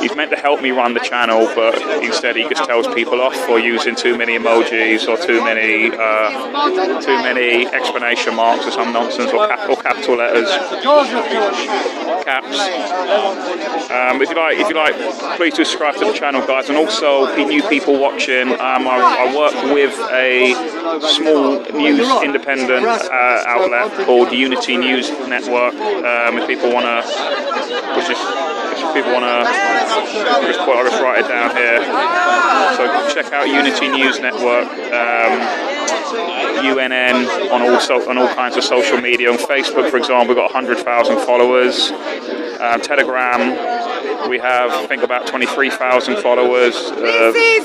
he's meant to help me run the channel, but instead he just tells people off for using too many emojis or too many explanation marks or some nonsense, or capital letters, caps. If you like, please do subscribe to the channel, guys. And also, new people watching, I work with a small news independent outlet called Unity News Network. If people want to, I'll just write it down here. So check out Unity News Network, UNN on all kinds of social media. On Facebook, for example, we've got 100,000 followers. Telegram, we have, I think, about 23,000 followers.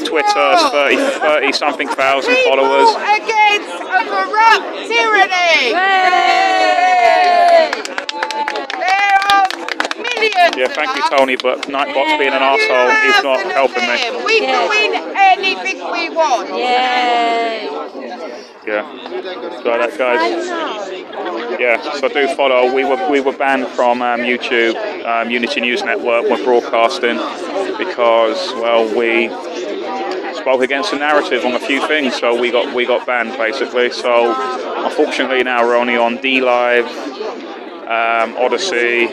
Twitter, 30 something thousand followers. Against a corrupt tyranny! There are millions. Yeah, thank you, Tony, but Nightbot's being an arsehole. He's not helping me. We can win anything we want. Yeah. So that, guys. Yeah. So do follow. We were banned from YouTube, Unity News Network, we're broadcasting because, well, we spoke against the narrative on a few things. So we got banned basically. So unfortunately now we're only on D Live, Odyssey,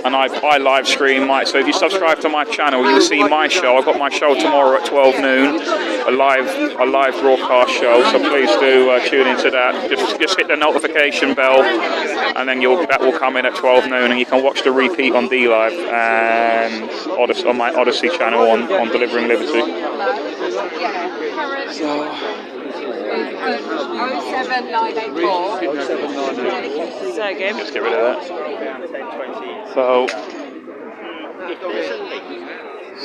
and I live stream so if you subscribe to my channel, you'll see my show. I've got my show tomorrow at 12 noon, a live broadcast show, so please do tune into that. Just hit the notification bell, and then that will come in at 12 noon, and you can watch the repeat on D Live and Odyssey, on my Odyssey channel on Delivering Liberty. So 07984. Let's get rid of that.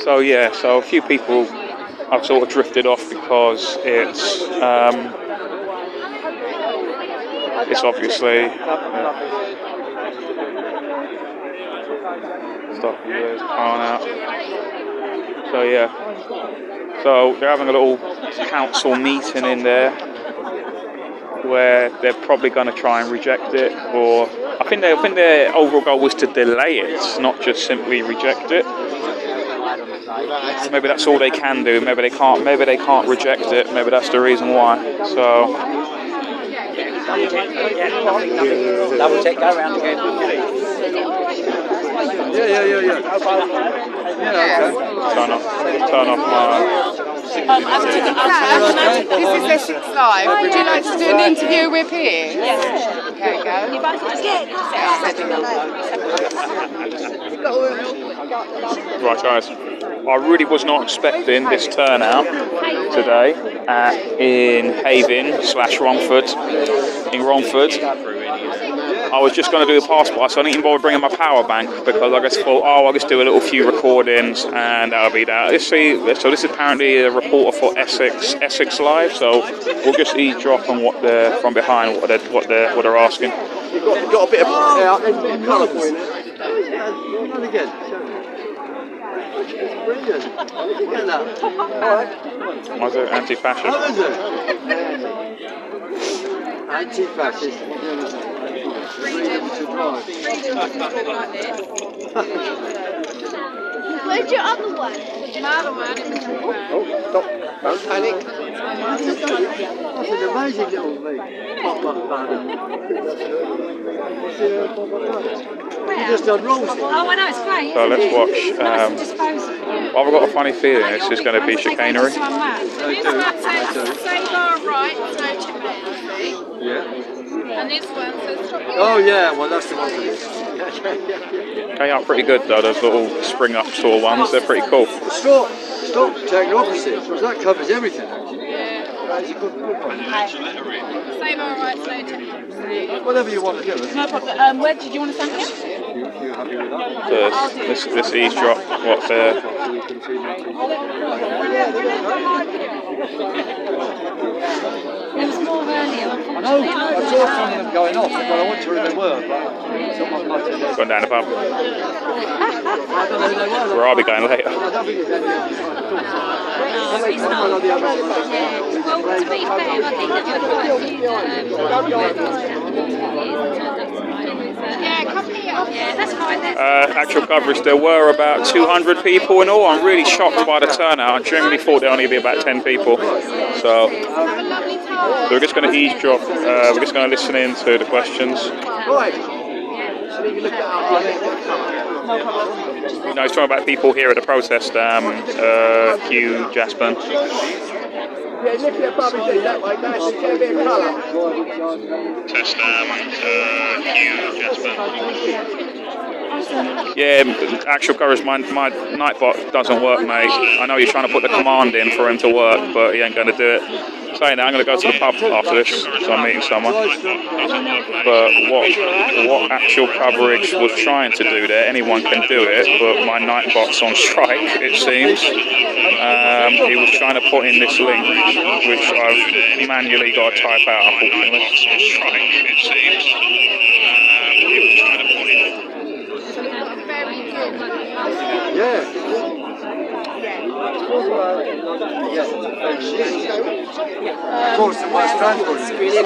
So yeah, so a few people I've sort of drifted off because it's obviously stop ULEZ calling out. So yeah, so they're having a little council meeting in there where they're probably going to try and reject it, or I think their overall goal was to delay it, not just simply reject it. Maybe that's all they can do. Maybe they can't reject it. Maybe that's the reason why. So double check, go around again. Yeah. Turn off my. This is Essex Live. Would you like to do an interview with him? Yes. Okay, go. Right, guys. I really was not expecting this turnout today in Havering/Romford. In Romford, I was just going to do a passport, so I didn't even bother bringing my power bank because I just thought, I'll just do a little few recordings and that'll be that. Let's see. So this is apparently a reporter for Essex Live. So we'll just eavesdrop on what they're from behind, what they're asking. You've got a bit of colour for you now. And again. Brilliant. Look at that. Why is it anti-fascist? What is it? Anti-fascist. Freedom to drive. Where's your other one? Oh, stop. Don't panic. That's an amazing little pop-up button. You just done wrong. Oh, I know, it's great. So let's watch. Well, I've got a funny feeling this is going to be chicanery. Save our rights, no democracy. Yeah. And this one says stop. Oh yeah, well that's the one for this. They are pretty good though, those little spring up sort of ones, they're pretty cool. Stop technocracy, because that covers everything actually. Yeah. That's a good one. Save our rights, no democracy. Whatever you want to do. No problem. Where did you want to send him? You happy with that? This eavesdrop, what's there? There was more earlier. I know, I saw some of them going off, but I wasn't sure who they were, but someone muttered there. Going down the pub. I don't know who they were. Where I'll be going later. I don't think it's any one or the other. Well, to be fair, I think that the Yeah, come here. Yeah, that's fine. Actual coverage, there were about 200 people in all. I'm really shocked by the turnout. I generally thought there'd only be about 10 people. So we're just going to eavesdrop. We're just going to listen in to the questions. No, he's talking about people here at the protest. Hugh Jasper. Yeah, lift it above his head that way, that's a bit of colour. Test Hugh Jasper. Yeah, actual coverage, my Nightbot doesn't work, mate. I know you're trying to put the command in for him to work, but he ain't going to do it. Saying that, I'm going to go to the pub after this, so I'm meeting someone. But what actual coverage was trying to do there, anyone can do it, but my Nightbot's on strike, it seems. He was trying to put in this link, which I've manually got to type out, unfortunately. On strike, it seems. He was trying to put in. Yeah. Of course, the West Transport is really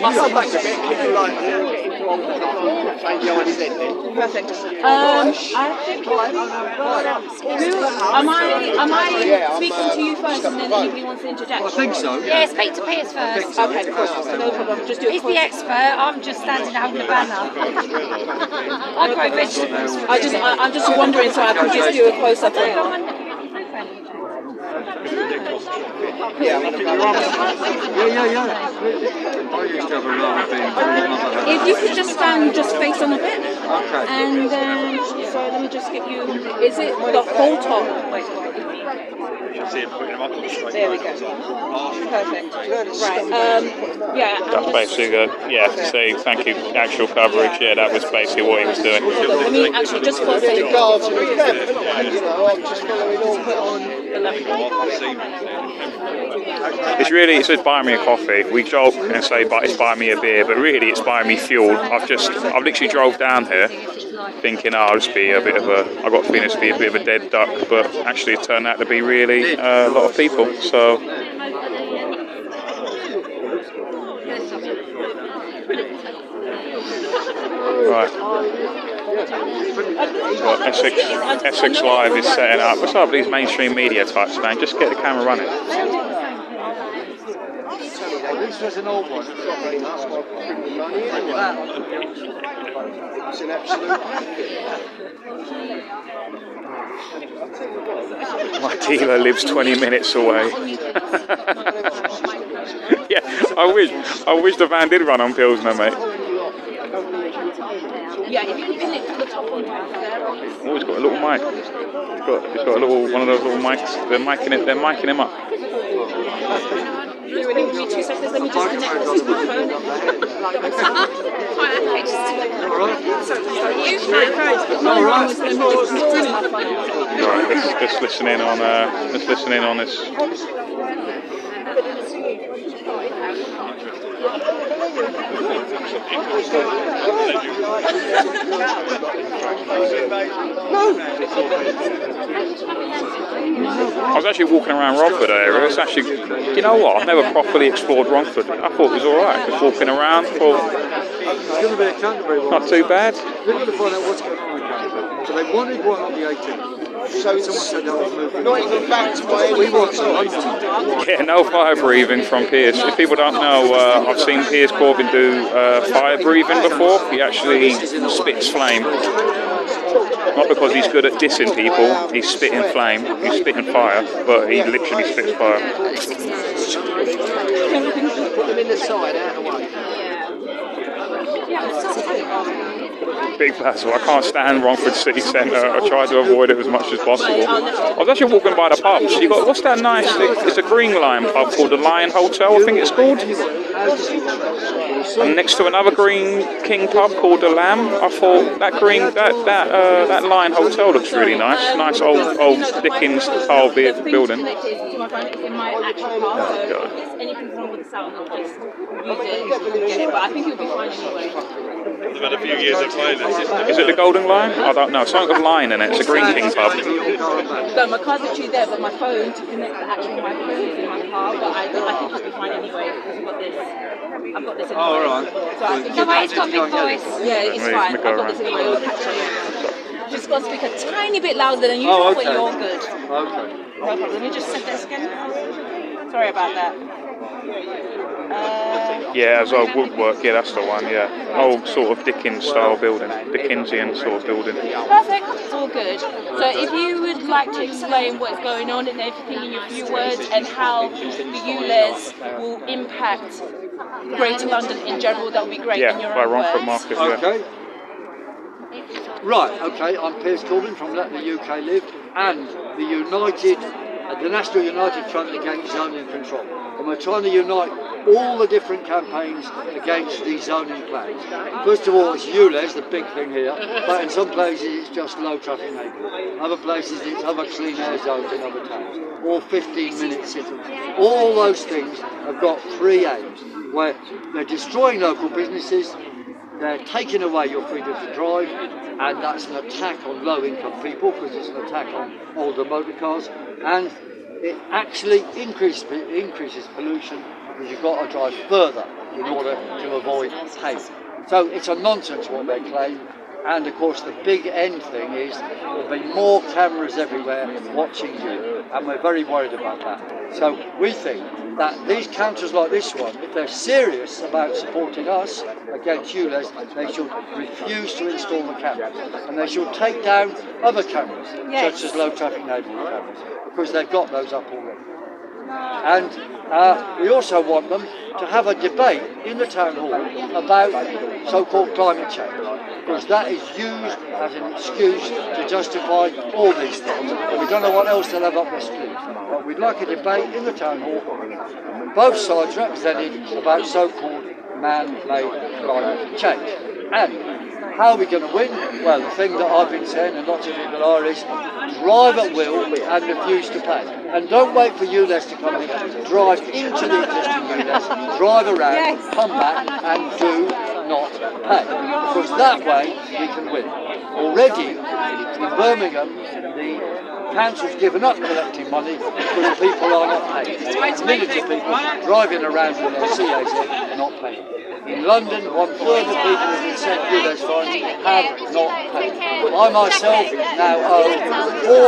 I'll come back a bit if you like. Perfect. I think am I speaking to you first and then anybody wants to interject? I think so. Yeah, speak to Piers first. Okay, cool. No problem. Just do it. He's the expert. I'm just standing holding a banner. I grow vegetables. I'm just wondering, so I could just do a close up on it. Yeah. I used to have a lot of things. If you could just stand just face on a bit. Okay. And so let me just get you. Is it the whole top? Wait. There we go. Perfect. Right. Yeah. That's basically yeah. To say thank you. Actual coverage. Yeah, that was basically what he was doing. Let me actually just put It's really, it says buy me a coffee. We joke and say, but it's buy me a beer, but really it's buy me fuel. I've literally drove down here thinking, I'll just be a bit of a, I got a feeling to be a bit of a dead duck, but actually it turned out to be really a lot of people. So. Right. Well, Essex Live is setting up. What's up with these mainstream media types, man? Just get the camera running. This was an old one. It's an absolute. My dealer lives 20 minutes away. Yeah, I wish the van did run on Pilsner, mate. Yeah, if you can pin it to the top one there. Oh, he's got a little mic. He's got a little one of those little mics. They're micing him up. Give me 2 seconds, let me just connect this to my phone. Alright, let's listen in on this. I was actually walking around Romford area. It's actually, you know what? I've never properly explored Romford. I thought it was all right. Just walking around, not too bad. They're going to find out what's going on in Canterbury. So they wanted one on the 18th. So someone said that was moving. Not even back to where we want to. Yeah, no fire breathing from Piers. If people don't know, I've seen Piers Corbyn do fire breathing before. He actually spits flame. Not because he's good at dissing people, he's spitting flame, he's spitting fire, but he literally spits fire. Put them in the side, out of the way. Big Basil, I can't stand Romford City Centre. I try to avoid it as much as possible. I was actually walking by the pubs. You got, what's that nice? It's a Green Lion pub called the Lion Hotel, I think it's called. And next to another Green King pub called the Lamb. I thought that Lion Hotel looks really nice. Nice old Dickens style building. Anything's wrong with the sound, I'll just use it, get it, but I think you'll be fine anyway. I've had a few years of playing this. Is it the Golden Lion? I don't know. Something with Lion in it. It's a Green King pub. No, my car's actually there, but my phone to connect the actual microphone is in my car. car, but I think I'll be fine anyway because I've got this anyway. Oh, all right. So I think No, wait, it's got a big voice. Yeah, it's fine. I've got this anyway. We'll catch it. Just got to speak a tiny bit louder than usual, but you're good. Okay. No problem. Let me just set this again. Sorry about that. Yeah, as old woodwork, yeah, that's the one, yeah. Old sort of Dickens style building, Dickensian sort of building. Perfect, it's all good. So if you would like to explain what's going on and everything in your few words and how the ULEZ will impact Greater London in general, that would be great in your by own Romford words. Market, yeah. Okay. Right, okay, I'm Piers Corbyn from Let the UK Live and the National United Front Against Zoning Control. And we're trying to unite all the different campaigns against these zoning plans. First of all, it's ULEZ, the big thing here, but in some places it's just low traffic neighbourhoods. Other places it's other clean air zones in other towns, or 15-minute cities. All those things have got three aims, where they're destroying local businesses, they're taking away your freedom to drive, and that's an attack on low-income people because it's an attack on older motor cars, and it actually increases pollution because you've got to drive further in order to avoid pain. So it's a nonsense what they claim, and of course the big end thing is there'll be more cameras everywhere watching you, and we're very worried about that. So we think that these councils like this one, if they're serious about supporting us against ULEZ, they should refuse to install the cameras, and they should take down other cameras, such as low traffic neighbourhood cameras, because they've got those up already. And we also want them to have a debate in the town hall about so-called climate change, because that is used as an excuse to justify all these things. And we don't know what else they'll have up their sleeve. But we'd like a debate in the town hall, both sides represented, about so-called man-made climate change. And how are we going to win? Well, the thing that I've been saying, and lots of people are, is drive at will and refuse to pay. And don't wait for ULEZ to come in. Drive into the existing ULEZ, drive around, come back, and do not pay. Because that way we can win. Already in Birmingham, the council's given up collecting money because people are not paying. Millions of people driving around with their CAs not paying. In London, 1/3 of people who've been sent ULEZ fines have not paid. I myself now owe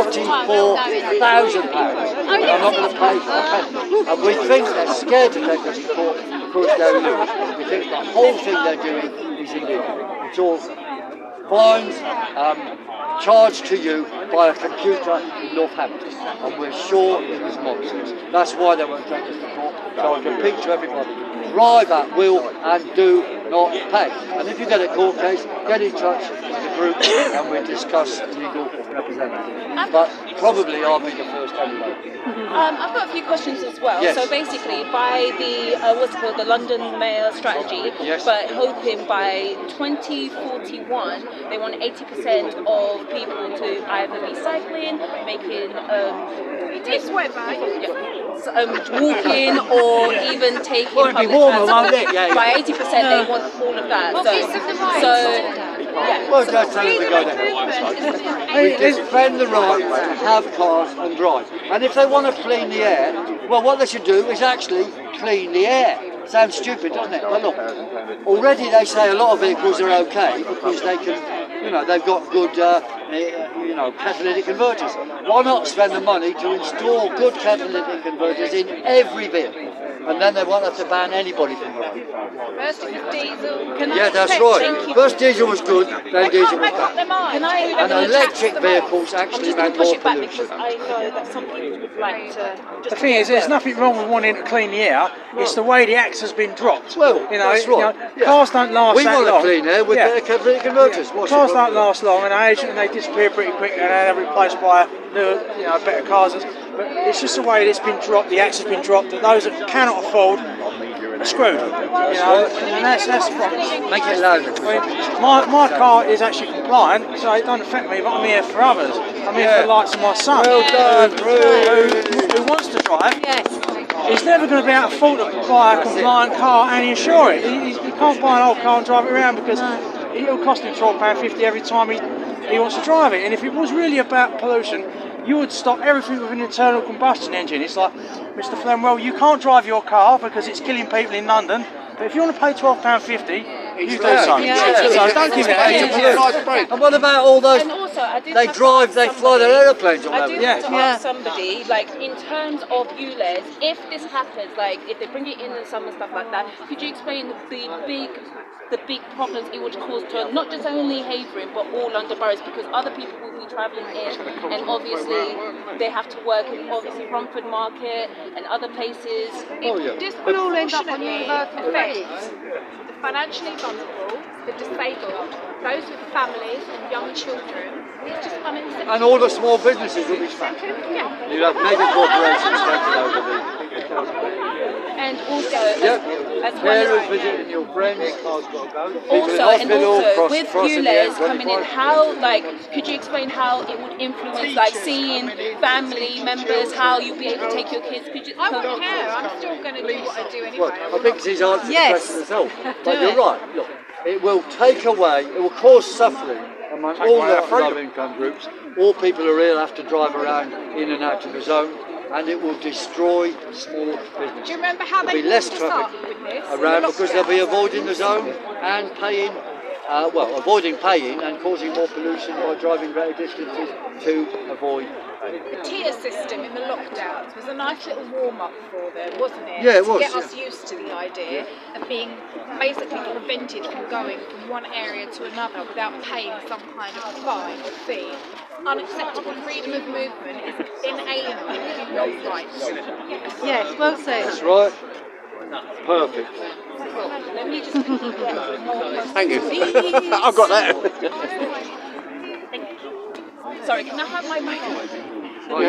£44,000 and I'm not going to pay a penny. And we think they're scared to take us to court because they'll lose. We think the whole thing they're doing is illegal. It's all fines charged to you by a computer in Northampton, and we're sure it was nonsense. That's why they won't take us to court. So I repeat to everybody, drive at will and do not pay. And if you get a court case, get in touch with the group and we'll discuss legal representative. But probably I'll be the first anyway. I've got a few questions as well. Yes. So basically, by the what's it called, the London Mayor strategy, but hoping by 2041 they want 80% of people to either be cycling, making walking, or even taking public transport. By 80% they want all of that. Well, just tell them to go there. We defend the right to have cars and drive. And if they want to clean the air, well, what they should do is actually clean the air. Sounds stupid, doesn't it? But look, already they say a lot of vehicles are okay because they can, they've got good, catalytic converters. Why not spend the money to install good catalytic converters in every vehicle? And then they won't have to ban anybody from driving. First it was diesel. Yeah, that's right. First diesel was good, then diesel was bad. And electric vehicles actually make more pollution. I know that some people would like to. The thing is, there's nothing wrong with wanting to clean the air. It's the way the axe has been dropped. Well, that's right. Cars don't last that long. We want to clean air with better catalytic converters. Cars don't last long, and they disappear pretty quick, and they're replaced by newer, better cars. But it's just the way it's been dropped. The axe has been dropped. That those that cannot afford are screwed. And that's the problem. Make it louder. My car is actually compliant, so it doesn't affect me. But I'm here for others. I'm here for the likes of my son, who wants to drive. He's never going to be able to afford to buy a compliant car and insure it. He can't buy an old car and drive it around because it'll cost him £12.50 every time he wants to drive it. And if it was really about pollution, you would stop everything with an internal combustion engine. It's like, Mr. Flemwell, you can't drive your car because it's killing people in London, but if you want to pay £12.50, you do so. So don't give it And what about all those? And also, I did they have to drive, ask they fly their aeroplanes on I that. do have to ask somebody, like in terms of ULEZ, if this happens, like if they bring it in the summer stuff like that, could you explain the big problems it would cause to not just only Havering but all London boroughs, because other people will be travelling in, and obviously they have to work in obviously Romford Market and other places. This will all unfortunately affect the financially vulnerable, the disabled, those with families and young children. It's just unacceptable. And all the small businesses will be smashed. Yeah. You have mega corporations taking over the. And also, as well carers as visiting your friends, cars got to go. also with ULEZ coming in, how could you explain how it would influence seeing family members, how you'll be able to take your kids? Could you, I won't care. I'm still going to do what I do anyway. Well, I think he's answered the question himself. But you're right. Look, it will take away. It will cause suffering among all low income groups. All people who are ill have to drive around in and out of the zone, and it will destroy small businesses. Do you remember how There'll they be less warmed us up traffic with this? around because they'll be avoiding the zone and paying, avoiding paying and causing more pollution by driving greater distances to avoid paying. The tier system in the lockdowns was a nice little warm-up for them, wasn't it? Yeah, it was. To get us used to the idea of being basically prevented from going from one area to another without paying some kind of fine or fee. Unacceptable. Freedom of movement is inalienable human rights. Yes, well said. That's right. Perfect. let me just quickly get more. Thank you. I've got that. Sorry, can I have my mic? Put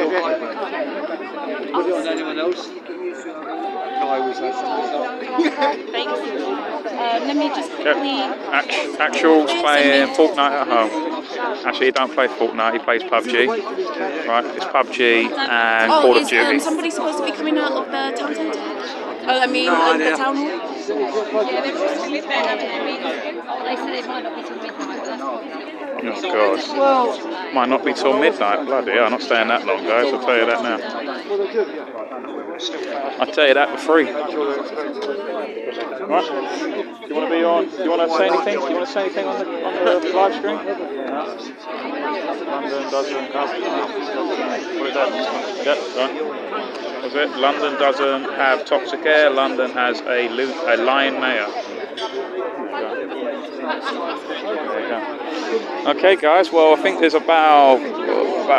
it on anyone else? Guy was there. Thank you. Let me just quickly. Actual's playing Fortnite at home. Actually, he don't play Fortnite, he plays PUBG. Right, it's PUBG and Call of Duty. Is somebody supposed to be coming out of the town centre? Oh, I mean, the town hall? Yeah, they're all still in there having their meetings. They said it might not be till midnight, but that's Oh God. Might not be till midnight. Bloody hell, I'm not staying that long, guys. I'll tell you that now. I'll tell you that for free. Right? Do you want to be on? Do you want to say anything? Do you want to say anything on the live stream? London doesn't have. What is that? Yep, right. Was it? London doesn't have toxic air. London has a lying mayor. There you go. Okay, guys. Well, I think there's about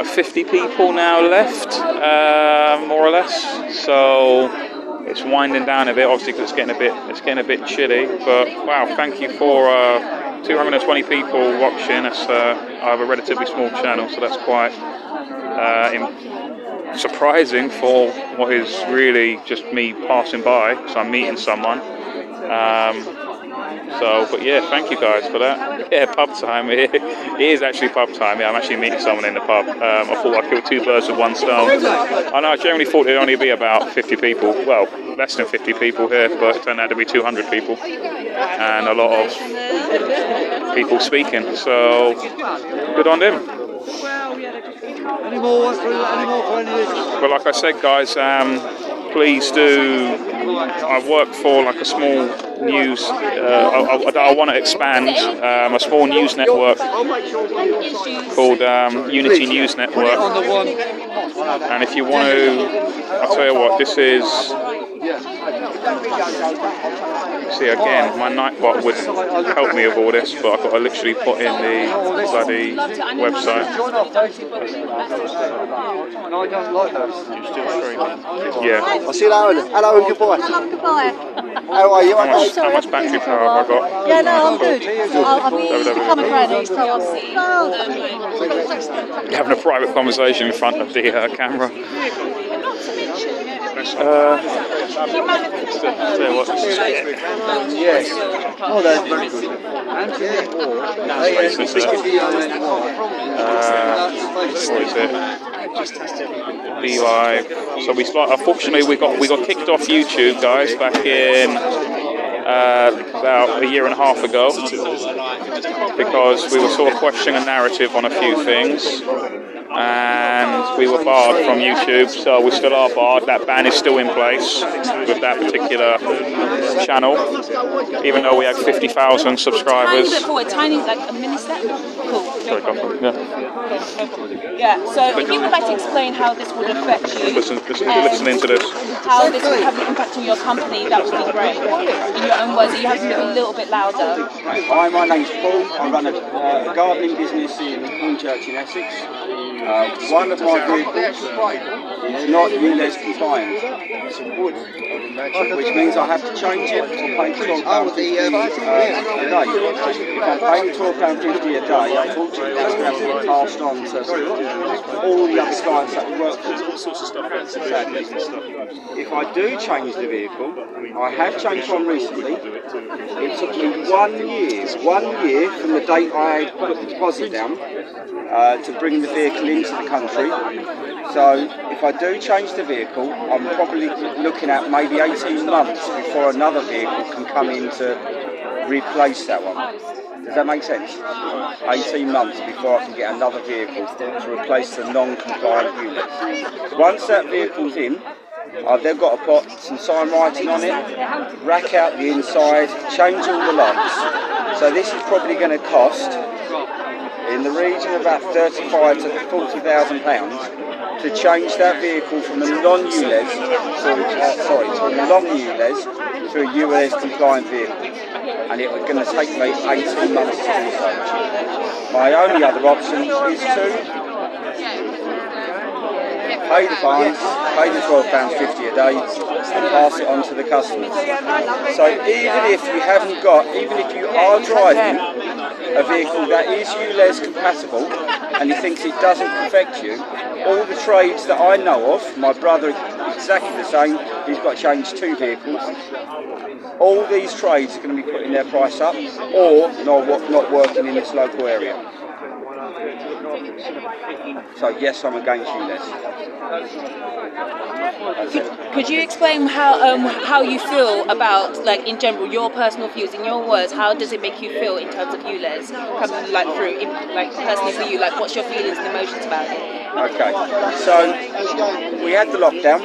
50 people now left, more or less. So it's winding down a bit, obviously, because it's getting a bit chilly. But wow, thank you for 220 people watching. That's I have a relatively small channel, so that's quite surprising for what is really just me passing by. So I'm meeting someone. But yeah, thank you guys for that. Yeah, pub time. It is actually pub time. Yeah, I'm actually meeting someone in the pub. I thought I'd kill two birds with one stone. I know I generally thought there'd only be about 50 people. Well, less than 50 people here, but it turned out to be 200 people. And a lot of people speaking. So, good on them. Any more for any of this? Well, like I said, guys, please do. I work for like a small news. I want to expand a small news network called Unity News Network. And if you want to, I'll tell you what. This is. See again, my Nightbot would help me with all this, but I've got to literally put in the bloody website. And I don't like those. Yeah. I'll see you later. Hello and goodbye. Hello, goodbye. How are you? How much battery power have I got? Yeah, no, I'm good. I'll become a granny, so I'll see. You're having a private conversation in front of the camera. Yes. Oh, that's very good. What is it? Be live. So we start. Unfortunately, we got kicked off YouTube, guys, back in about a year and a half ago, because we were sort of questioning a narrative on a few things. and we were barred from YouTube, so we still are barred. That ban is still in place with that particular channel, even though we have 50,000 subscribers. Tiny bit forward, tiny, like a mini step. Cool. Sorry, go for it. Yeah. Yeah, so if you would like to explain how this would affect you, Listening to this. how this would have an impact on your company, that would be great. In your own words, you have to be a little bit louder. Hi, my name's Paul. I run a gardening business in Hornchurch in Essex. One of my vehicles is not ULEZ compliant. It's a wood, which means I have to change it or pay £12.50 a day. If I'm paying £12.50 a day, unfortunately that's going to have to get passed on to all the other clients that we work with. All sorts of stuff. If I do change the vehicle, I have changed one recently. It took me 1 year from the date I put the deposit down to bring the vehicle into the country. So if I do change the vehicle, I'm probably looking at maybe 18 months before another vehicle can come in to replace that one. Does that make sense? 18 months before I can get another vehicle to replace the non-compliant ULEZ. Once that vehicle's in, they've got to put some sign writing on it, rack out the inside, change all the locks. So this is probably going to cost in the region of about £35,000 to £40,000 to change that vehicle from a non-ULEZ to a ULEZ compliant vehicle. And it was going to take me 18 months to do so. My only other option is to pay the fines, pay the £12.50 a day and pass it on to the customers. So even if you are driving a vehicle that is ULEZ compatible and he thinks it doesn't affect you, all the trades that I know of, my brother exactly the same, he's got to change 2 vehicles. All these trades are going to be putting their price up or not working in this local area. So yes, I'm against ULEZ. Could you explain how you feel about, like, in general, your personal views, in your words, how does it make you feel in terms of ULEZ coming like through, personally for you, like what's your feelings and emotions about it? Okay, so we had the lockdown,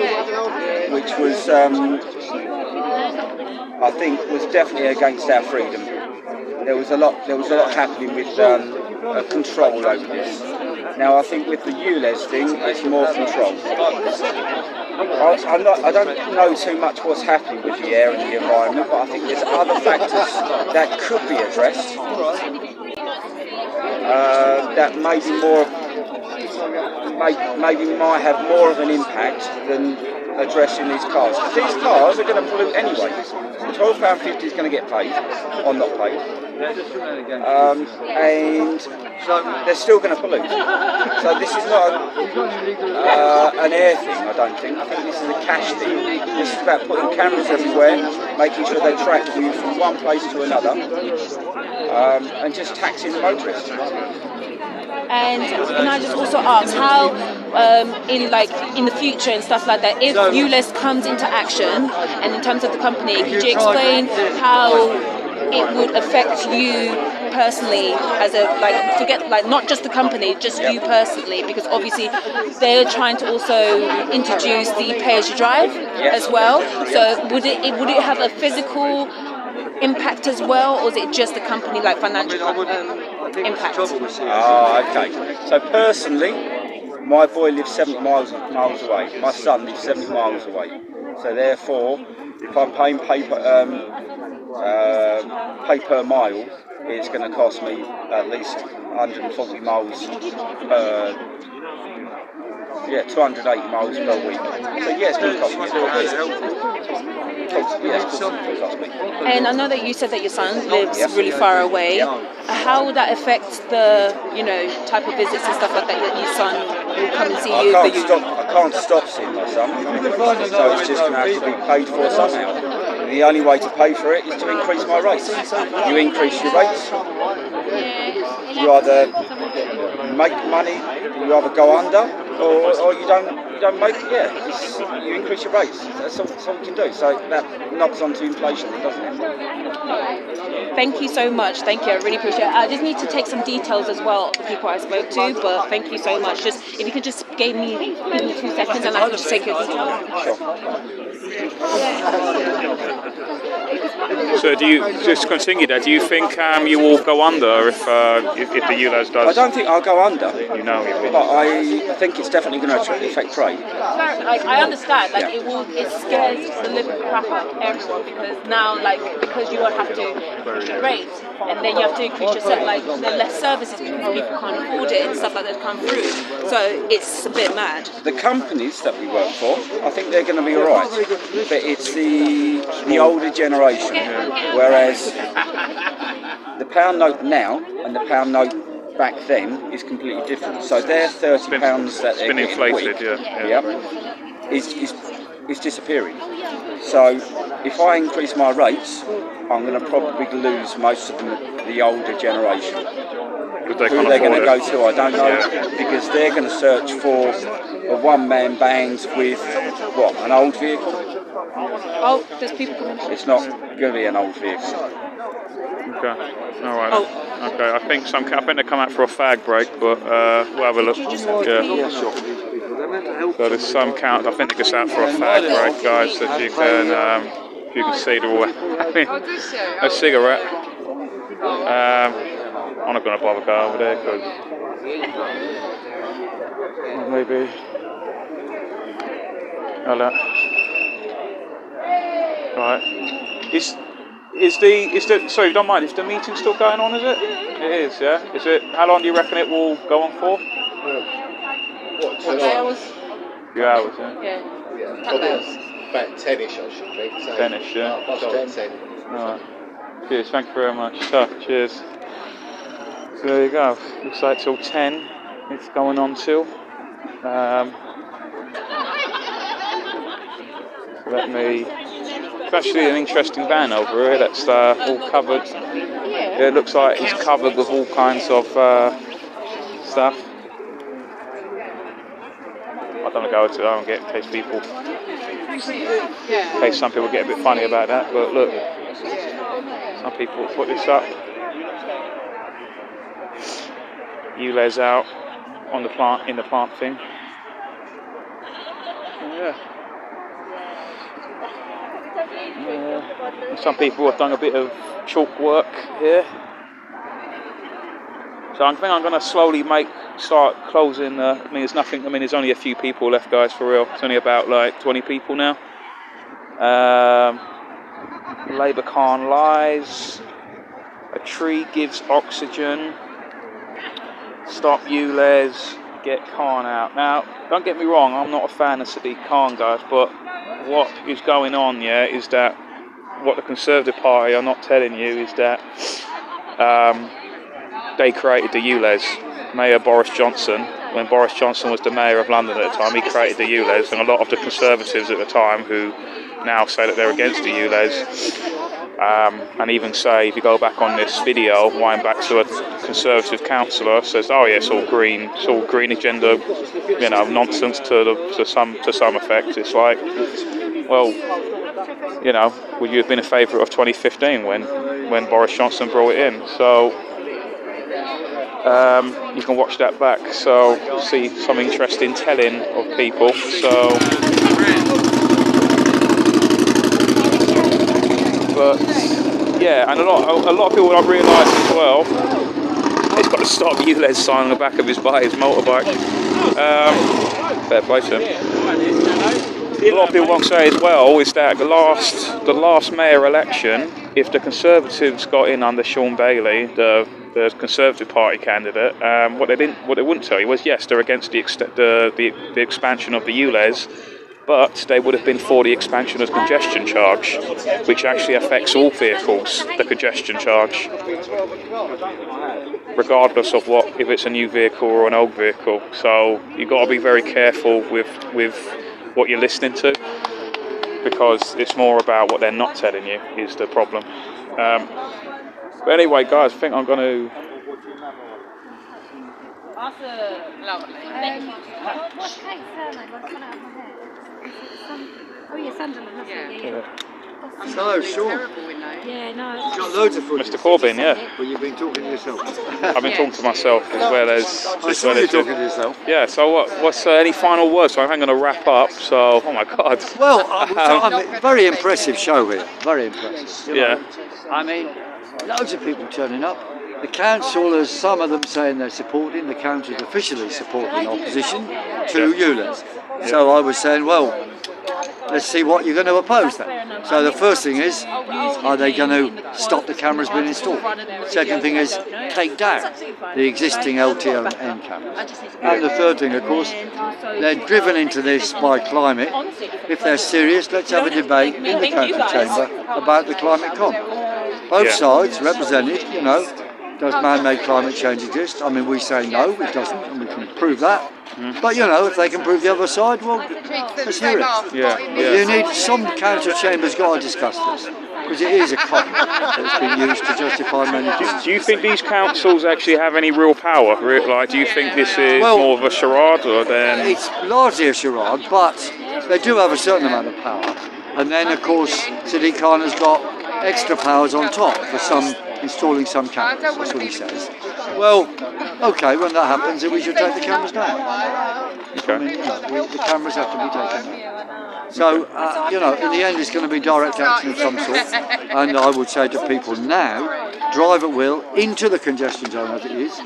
which was I think was definitely against our freedom. There was a lot happening with control over this. Now I think with the ULEZ thing, it's more control. I don't know too much what's happening with the air and the environment, but I think there's other factors that could be addressed that maybe might have more of an impact than addressing these cars. These cars are going to pollute anyway. The £12.50 is going to get paid, or not paid, and they're still going to pollute. So this is not an air thing, I don't think. I think this is a cash thing. This is about putting cameras everywhere, making sure they track you from one place to another, and just taxing the motorists. And can I just also ask how, in the future and stuff like that, if ULEZ comes into action, and in terms of the company, could you explain how it would affect you personally as not just the company, just you personally, because obviously they're trying to also introduce the pay-as-you-drive as well. So would it have a physical impact as well, or is it just the company, like financial impact? Okay. So personally, my boy lives 70 miles away. My son lives 70 miles away. So therefore, if I'm paying pay per mile, it's going to cost me at least 140 miles 280 miles per week. So yeah, it's going to cost me. And I know that you said that your son lives really far away. How would that affect the, type of visits and stuff like that your son will come and see you? I can't stop seeing my son, so it's just going to have to be paid for somehow. And the only way to pay for it is to increase my rates. You increase your rates, you either make money, you either go under, or you don't you don't make, you increase your rates. That's all you can do. So that knocks onto inflation, doesn't it? Thank you so much. Thank you. I really appreciate it. I just need to take some details as well of the people I spoke to, but thank you so much. Just if you could just give me 2 seconds and I can just take your details. So do you, just continue there, do you think you will go under if the ULEZ does? I don't think I'll go under. You know you will. But I think it's definitely going to affect trade. Like, I understand, like it scares the living crap out of everyone because now, because you have to increase your rate and then you have to increase your set, there are less services because people can't afford it and stuff like that come through. So it's a bit mad. The companies that we work for, I think they're going to be alright, but it's the older generation, whereas the pound note now and the pound note back then is completely different. So their £30 that they're getting inflated, is disappearing. So if I increase my rates, I'm going to probably lose most of the older generation. Who they're going to go to, I don't know, because they're going to search for a one-man band with an old vehicle. Oh, there's people coming. It's not going to be an old vehicle. Okay, all right. Okay, I think they come out for a fag break, but we'll have a look. Yeah. So there's some count. I think they go out for a fag break, guys. So if you can see, they're all having a cigarette. I'm not going to bother going over there because maybe. Right. Sorry, if you don't mind, is the meeting still going on, is it? It is, yeah? Is it, how long do you reckon it will go on for? 2 hours? 2 hours, yeah? Yeah. About 10ish, I should think. 10ish, yeah? About 10. Alright. Cheers, thank you very much. So, cheers. So there you go. Looks like till 10 it's going on till. It's actually an interesting van over here that's all covered. Yeah, it looks like it's covered with all kinds of stuff. I don't want to go into it, in case some people get a bit funny about that, but look, some people put this up. ULEZ out on the plant, in the plant thing. Yeah. Some people have done a bit of chalk work here. So I think I'm going to slowly start closing. There's nothing. There's only a few people left, guys. For real, it's only about 20 people now. Labour Khan lies. A tree gives oxygen. Stop ULEZ. Get Khan out. Now, don't get me wrong. I'm not a fan of Sadiq Khan, guys. But what is going on? Is that what the Conservative Party are not telling you is that. They created the ULEZ. Mayor Boris Johnson, when Boris Johnson was the Mayor of London at the time, he created the ULEZ, and a lot of the Conservatives at the time who now say that they're against the ULEZ, and even say, if you go back on this video, wind back to a Conservative councillor, says, oh yeah, it's all green agenda, nonsense to some effect. It's like, well, would you have been in favour of 2015 when Boris Johnson brought it in? So. You can watch that back, so see some interesting telling of people. So, but yeah, and a lot of people I've realised as well. He's got a stop ULEZ sign on the back of his motorbike. Fair play to him. A lot of people won't say as well is that the last mayor election, if the Conservatives got in under Sean Bailey, the Conservative Party candidate, what they wouldn't tell you was yes, they're against the expansion of the ULEZ, but they would have been for the expansion of congestion charge, which actually affects all vehicles, the congestion charge, regardless of if it's a new vehicle or an old vehicle. So you've got to be very careful with what you're listening to, because it's more about what they're not telling you is the problem. But anyway, guys, I think I'm going to Lovely. What's Kate's surname? I've gone out of my head. Oh yeah, Sunderland. That's it. Yeah. So, Sean. Yeah, no. You've got loads of footage. Mr. Corbyn, yeah. Well, you've been talking to yourself. I've been talking to myself as well as. I saw you talking to yourself. Yeah. So what's any final words? So I'm going to wrap up. So oh my God. Well, I mean, very impressive show here. Very impressive. You know. I mean, loads of people turning up. The councillors, some of them saying they're supporting. The council's officially supporting opposition to ULEZ. So I was saying, well, let's see what you're going to oppose then. So the first thing is, are they going to stop the cameras being installed? Second thing is, take down the existing LTN cameras. And the third thing, of course, they're driven into this by climate. If they're serious, let's have a debate in the council chamber about the climate con. Both sides represented, you know, does man-made climate change exist? I mean, we say no, it doesn't, and we can prove that. But you know, if they can prove the other side, well, let's hear it. You need some council chambers got to discuss this, because it is a con that's been used to justify many things. Do you think these councils actually have any real power? Like, do you think this is more of a charade, or then? It's largely a charade, but they do have a certain amount of power. And then, of course, Sadiq Khan has got extra powers on top for installing some cameras. That's what he says. Well, okay, when that happens, then we should take the cameras down. Okay. I mean, you know, the cameras have to be taken down. So, you know, in the end, it's going to be direct action of some sort. And I would say to people now, drive at will into the congestion zone as it is,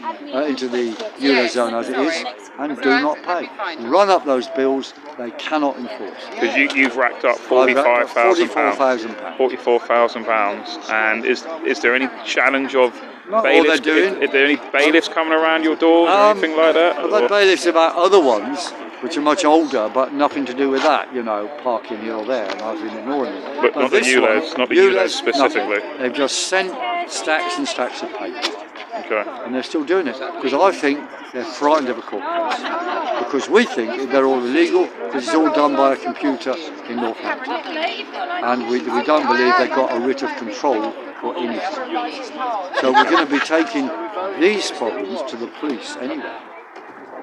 into the ULEZ zone as it is, and do not pay. Run up those bills, they cannot enforce. Because you've racked up £44,000. £44,000. And is there any challenge of Not bailiffs? all they're doing. Is there any bailiffs coming around your doors or anything like that? I've had bailiffs about other ones, which are much older, but nothing to do with that, you know, parking here or there, and I've been ignoring them. But not the ULEZ, not the ULEZ specifically. Nothing. They've just sent stacks and stacks of paper. Okay. And they're still doing it, because I think they're frightened of a court case. Because we think they're all illegal, because it's all done by a computer in Northampton. And we don't believe they've got a writ of control for anything. So we're going to be taking these problems to the police anyway.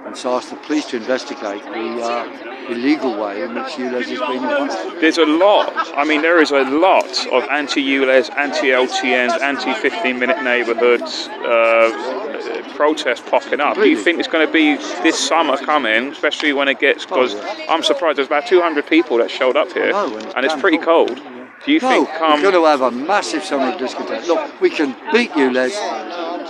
And so ask the police to investigate the illegal way in which ULEZ is being enforced. There's a lot, I mean, there is a lot of anti-ULEZ, anti-LTNs, anti-15-minute neighbourhoods protests popping up. Do you think it's going to be this summer coming, especially when it gets, because I'm surprised there's about 200 people that showed up here, and it's pretty cold. Do you think we're going to have a massive summer of discontent. Look, we can beat ULEZ,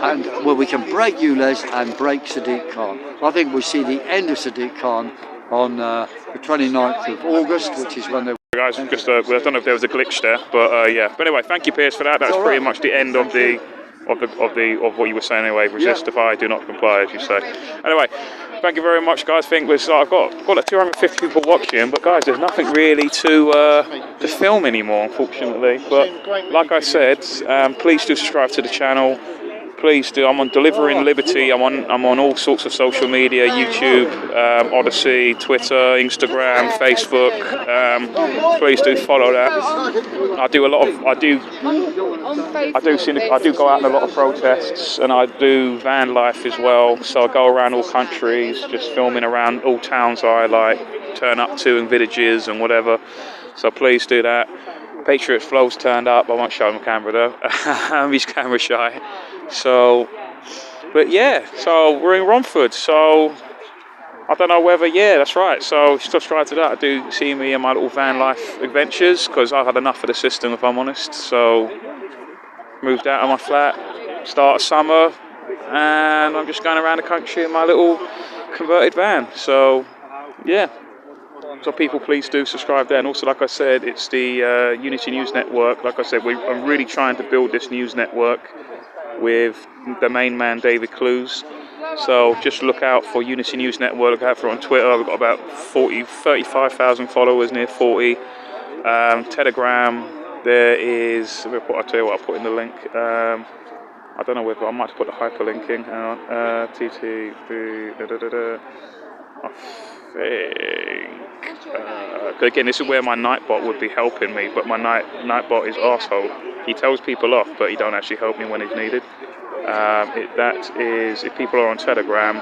and well, we can break ULEZ and break Sadiq Khan. I think we'll see the end of Sadiq Khan on the 29th of August, which is when they. Guys, just I don't know if there was a glitch there, but yeah. But anyway, thank you, Piers, for that. That's pretty much the end of of what you were saying anyway. Resistify, do not comply, as you say. Anyway, thank you very much, guys. I've got like 250 people watching, but guys, there's nothing really to film anymore, unfortunately. But like I said, please do subscribe to the channel. Please do. I'm on Delivering Liberty. I'm on all sorts of social media: YouTube, Odyssey, Twitter, Instagram, Facebook. Please do follow that. I do go out in a lot of protests, and I do van life as well. So I go around all countries, just filming around all towns I turn up to, and villages and whatever. So please do that. Patriot Flow's turned up. I won't show him a camera though. He's camera shy. So, but yeah, so we're in Romford, so I don't know whether, yeah, that's right, so subscribe to that. I do see me in my little van life adventures, because I've had enough of the system, if I'm honest. So moved out of my flat, start of summer, and I'm just going around the country in my little converted van. So yeah, so people, please do subscribe there. And also, like I said, it's the Unity News Network. Like I said, I'm really trying to build this news network with the main man, David Clues. So just look out for Unity News Network. Look out for it on Twitter. We've got about 35,000 followers, near 40. Telegram, there is, I'll tell you what, I'll put in the link. I don't know whether I might put the hyperlink in. I think. Again, this is where my Nightbot would be helping me, but my Nightbot is arsehole. He tells people off, but he don't actually help me when it's needed. That is, if people are on Telegram,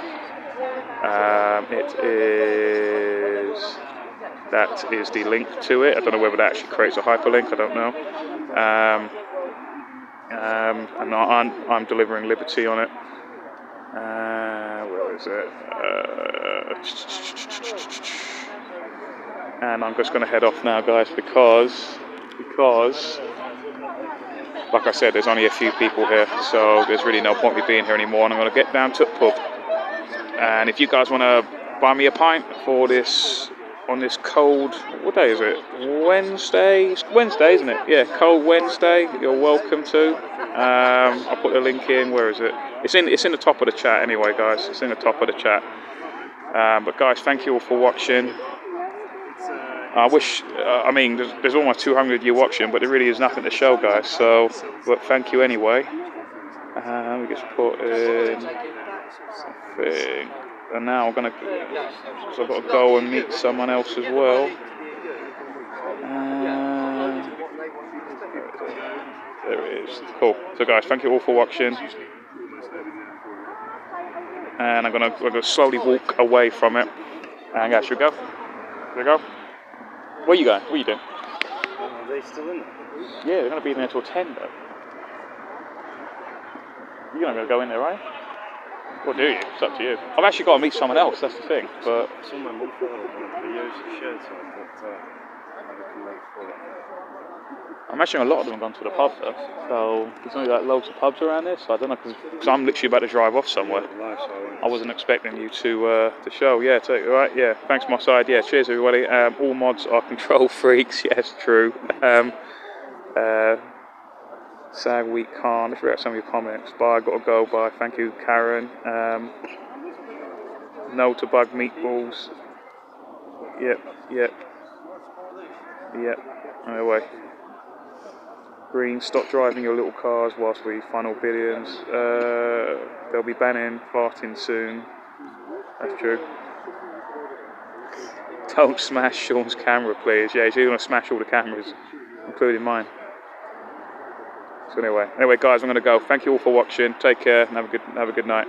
That is the link to it. I don't know whether that actually creates a hyperlink. I don't know. And I'm delivering liberty on it. Where is it? And I'm just going to head off now, guys, because, like I said, there's only a few people here, so there's really no point me being here anymore. And I'm going to get down to the pub. And if you guys want to buy me a pint for this on this cold, what day is it? Wednesday? It's Wednesday, isn't it? Yeah, cold Wednesday. You're welcome to. I'll put the link in. Where is it? It's in the top of the chat anyway, guys. It's in the top of the chat. But guys, thank you all for watching. I wish, I mean, there's almost 200 of you watching, but there really is nothing to show, guys. So, but thank you anyway. We just put in something. And now I'm gonna, so I've got to go and meet someone else as well. There it is. Cool. So guys, thank you all for watching. And I'm gonna slowly walk away from it. And guys, should we go? Should we go? Where are you going? What are you doing? Are they still in there? Yeah, they're gonna be in there till 10 though. You're not gonna go in there, right? Or do you? It's up to you. I've actually got to meet someone else, that's the thing. But Someone will follow the usual shirt on, but I imagine a lot of them have gone to the pub though. So there's only like loads of pubs around this. So I don't know, because I'm literally about to drive off somewhere. I wasn't expecting you to show. Yeah, alright, yeah. Thanks my side. Yeah, cheers everybody. All mods are control freaks. Yes, true. Sag Week Khan, let's read out some of your comments. Bye, gotta go, bye. Thank you, Karen. No to bug meatballs. Yep. Anyway. Green, stop driving your little cars whilst we funnel billions. They'll be banning farting soon. That's true. Don't smash Sean's camera, please. Yeah, he's gonna smash all the cameras, including mine. So anyway, guys, I'm gonna go. Thank you all for watching. Take care and have a good night.